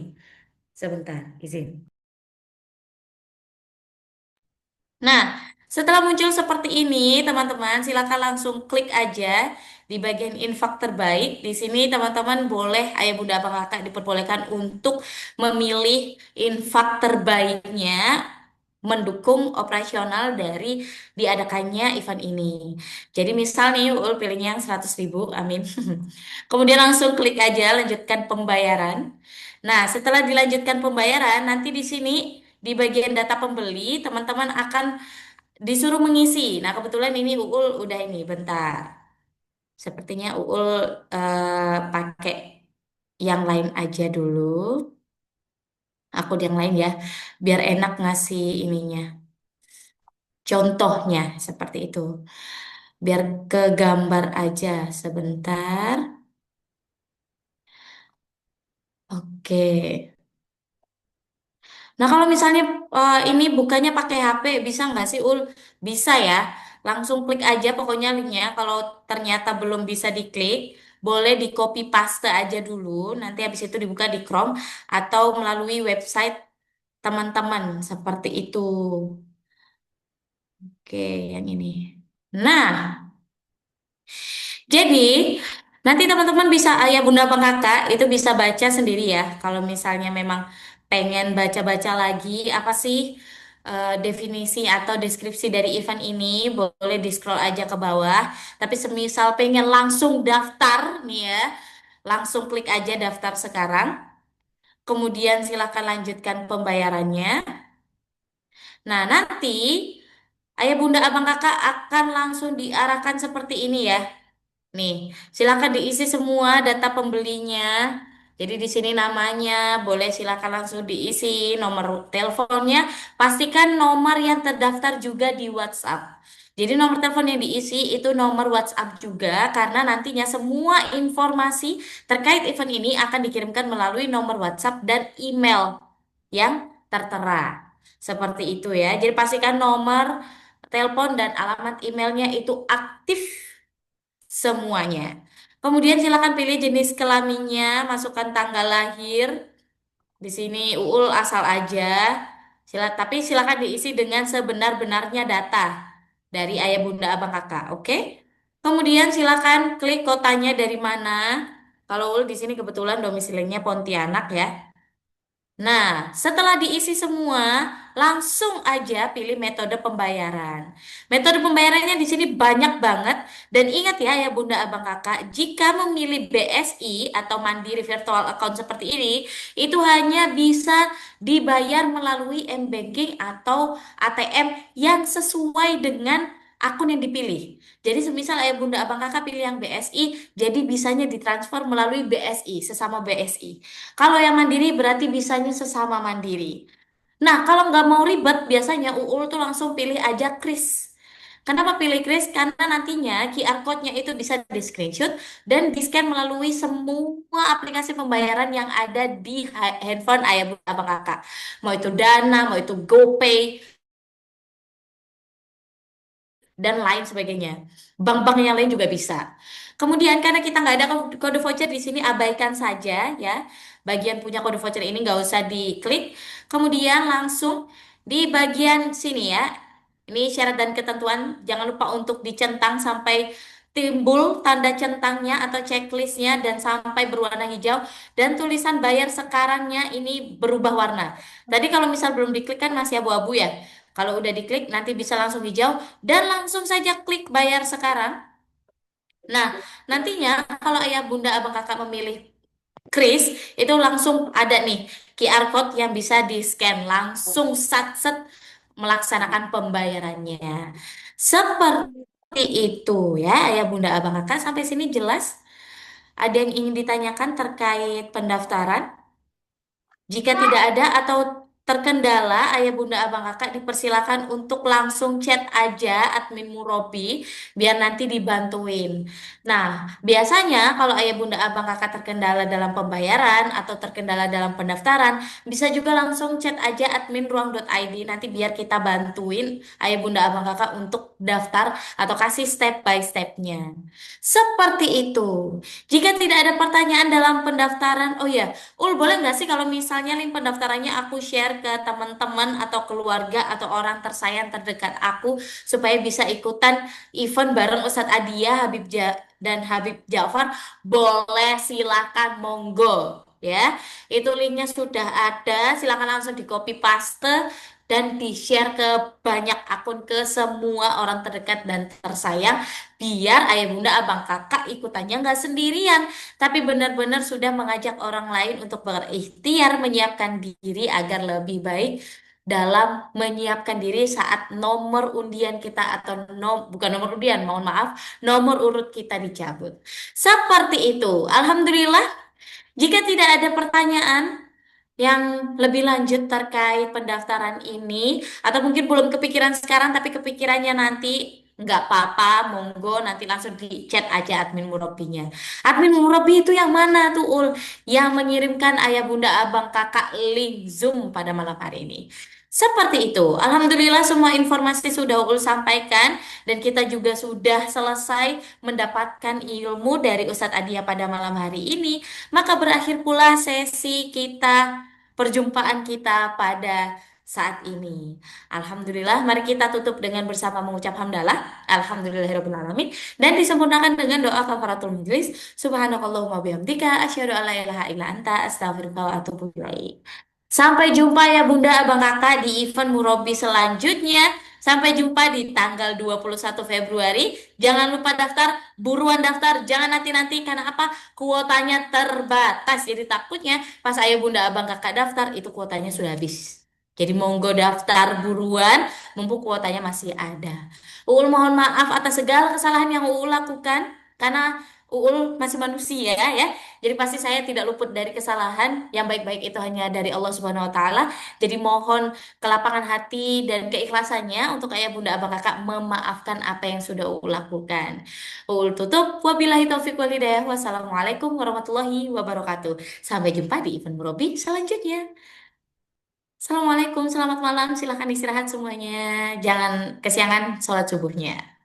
Sebentar, izin. Nah, setelah muncul seperti ini, teman-teman silakan langsung klik aja di bagian infak terbaik. Di sini teman-teman boleh, ayah bunda abang kakak diperbolehkan untuk memilih infak terbaiknya mendukung operasional dari diadakannya event ini. Jadi misal nih Ul pilihnya yang 100.000, amin. Kemudian langsung klik aja lanjutkan pembayaran. Nah, setelah dilanjutkan pembayaran, nanti di sini di bagian data pembeli, teman-teman akan disuruh mengisi. Nah, kebetulan ini Uul udah ini, bentar. Sepertinya Uul pakai yang lain aja dulu. Aku yang lain ya, biar enak ngasih ininya. Contohnya seperti itu. Biar ke gambar aja sebentar. Oke. Nah, kalau misalnya ini bukannya pakai HP, bisa nggak sih, Ul? Bisa ya. Langsung klik aja pokoknya linknya. Kalau ternyata belum bisa diklik, boleh di copy paste aja dulu. Nanti habis itu dibuka di Chrome atau melalui website teman-teman. Seperti itu. Oke, yang ini. Nah, jadi, nanti teman-teman bisa, ayah bunda abang kakak itu bisa baca sendiri ya. Kalau misalnya memang pengen baca-baca lagi, apa sih definisi atau deskripsi dari event ini, boleh di-scroll aja ke bawah. Tapi semisal pengen langsung daftar nih ya, langsung klik aja daftar sekarang. Kemudian silakan lanjutkan pembayarannya. Nah, nanti ayah bunda abang kakak akan langsung diarahkan seperti ini ya. Nih, silakan diisi semua data pembelinya. Jadi di sini namanya, boleh silakan langsung diisi nomor teleponnya. Pastikan nomor yang terdaftar juga di WhatsApp. Jadi nomor telepon yang diisi itu nomor WhatsApp juga karena nantinya semua informasi terkait event ini akan dikirimkan melalui nomor WhatsApp dan email yang tertera. Seperti itu ya. Jadi pastikan nomor telepon dan alamat emailnya itu aktif semuanya. Kemudian silakan pilih jenis kelaminnya, masukkan tanggal lahir. Di sini Uul asal aja. Tapi silakan diisi dengan sebenar-benarnya data dari ayah bunda abang kakak, oke? Kemudian silakan klik kotanya dari mana. Kalau Uul di sini kebetulan domisilinya Pontianak ya. Nah, setelah diisi semua, langsung aja pilih metode pembayaran. Metode pembayarannya di sini banyak banget. Dan ingat ya, ya Bunda Abang Kakak, jika memilih BSI atau Mandiri Virtual Account seperti ini, itu hanya bisa dibayar melalui M-Banking atau ATM yang sesuai dengan akun yang dipilih. Jadi semisal ayah bunda abang kakak pilih yang BSI, jadi bisanya ditransfer melalui BSI, sesama BSI. Kalau yang mandiri berarti bisanya sesama mandiri. Nah, kalau nggak mau ribet, biasanya UUL tuh langsung pilih aja Kris. Kenapa pilih Kris? Karena nantinya QR code-nya itu bisa di-screenshot dan di-scan melalui semua aplikasi pembayaran yang ada di handphone ayah bunda abang kakak. Mau itu Dana, mau itu GoPay, dan lain sebagainya. Bank-bank yang lain juga bisa. Kemudian karena kita nggak ada kode voucher di sini, abaikan saja ya. Bagian punya kode voucher ini nggak usah diklik. Kemudian langsung di bagian sini ya. Ini syarat dan ketentuan. Jangan lupa untuk dicentang sampai timbul tanda centangnya atau checklistnya dan sampai berwarna hijau dan tulisan bayar sekarangnya ini berubah warna. Tadi kalau misal belum diklik kan masih abu-abu ya. Kalau udah diklik nanti bisa langsung hijau dan langsung saja klik bayar sekarang. Nah, nantinya kalau ayah bunda abang kakak memilih Kris, itu langsung ada nih QR code yang bisa di-scan langsung sat-set melaksanakan pembayarannya. Seperti itu ya, ayah bunda abang kakak sampai sini jelas? Ada yang ingin ditanyakan terkait pendaftaran? Jika tidak ada atau terkendala, ayah bunda abang kakak dipersilakan untuk langsung chat aja admin Murobi biar nanti dibantuin. Nah, biasanya kalau ayah bunda abang kakak terkendala dalam pembayaran atau terkendala dalam pendaftaran, bisa juga langsung chat aja admin ruang.id nanti biar kita bantuin ayah bunda abang kakak untuk daftar atau kasih step by stepnya. Seperti itu. Jika tidak ada pertanyaan dalam pendaftaran, oh ya. Boleh nggak sih kalau misalnya link pendaftarannya aku share ke teman-teman atau keluarga atau orang tersayang terdekat aku supaya bisa ikutan event bareng Ustadz Adia, dan Habib Ja'far? Boleh, silakan, monggo. Ya, itu linknya sudah ada. Silakan langsung di copy paste dan di-share ke banyak akun ke semua orang terdekat dan tersayang biar ayah bunda abang kakak ikutannya nggak sendirian tapi benar-benar sudah mengajak orang lain untuk berikhtiar menyiapkan diri agar lebih baik dalam menyiapkan diri saat nomor undian kita atau bukan nomor undian, mohon maaf, nomor urut kita dicabut. Seperti itu. Alhamdulillah, jika tidak ada pertanyaan yang lebih lanjut terkait pendaftaran ini, atau mungkin belum kepikiran sekarang tapi kepikirannya nanti, nggak apa-apa, monggo nanti langsung di chat aja admin Murabinya. Admin Murabi itu yang mana tuh Ul? Yang mengirimkan ayah bunda abang kakak link Zoom pada malam hari ini. Seperti itu. Alhamdulillah semua informasi sudah Ul sampaikan dan kita juga sudah selesai mendapatkan ilmu dari Ustadz Adia pada malam hari ini. Maka berakhir pula sesi kita, perjumpaan kita pada saat ini. Alhamdulillah, mari kita tutup dengan bersama mengucap hamdalah. Alhamdulillahirrahmanirrahim. Dan disempurnakan dengan doa kafaratul majelis. Subhanakallahumma bihamdika. Asyhadu an la ilaha illa anta. Astaghfiruka wa atubu ilaik. Sampai jumpa ya Bunda Abang Kakak di event Murobi selanjutnya. Sampai jumpa di tanggal 21 Februari. Jangan lupa daftar, buruan daftar. Jangan nanti-nanti karena apa? Kuotanya terbatas. Jadi takutnya pas ayah bunda abang kakak daftar itu kuotanya sudah habis. Jadi monggo daftar buruan, mumpung kuotanya masih ada. Uul mohon maaf atas segala kesalahan yang Uul lakukan karena Uul masih manusia ya. Jadi pasti saya tidak luput dari kesalahan. Yang baik-baik itu hanya dari Allah Subhanahu wa taala. Jadi mohon kelapangan hati dan keikhlasannya untuk ayah bunda abang kakak memaafkan apa yang sudah Uul lakukan. Uul tutup. Wabillahi taufiq wal hidayah. Wassalamualaikum warahmatullahi wabarakatuh. Sampai jumpa di event Murobi selanjutnya. Assalamualaikum, selamat malam. Silahkan istirahat semuanya. Jangan kesiangan sholat subuhnya.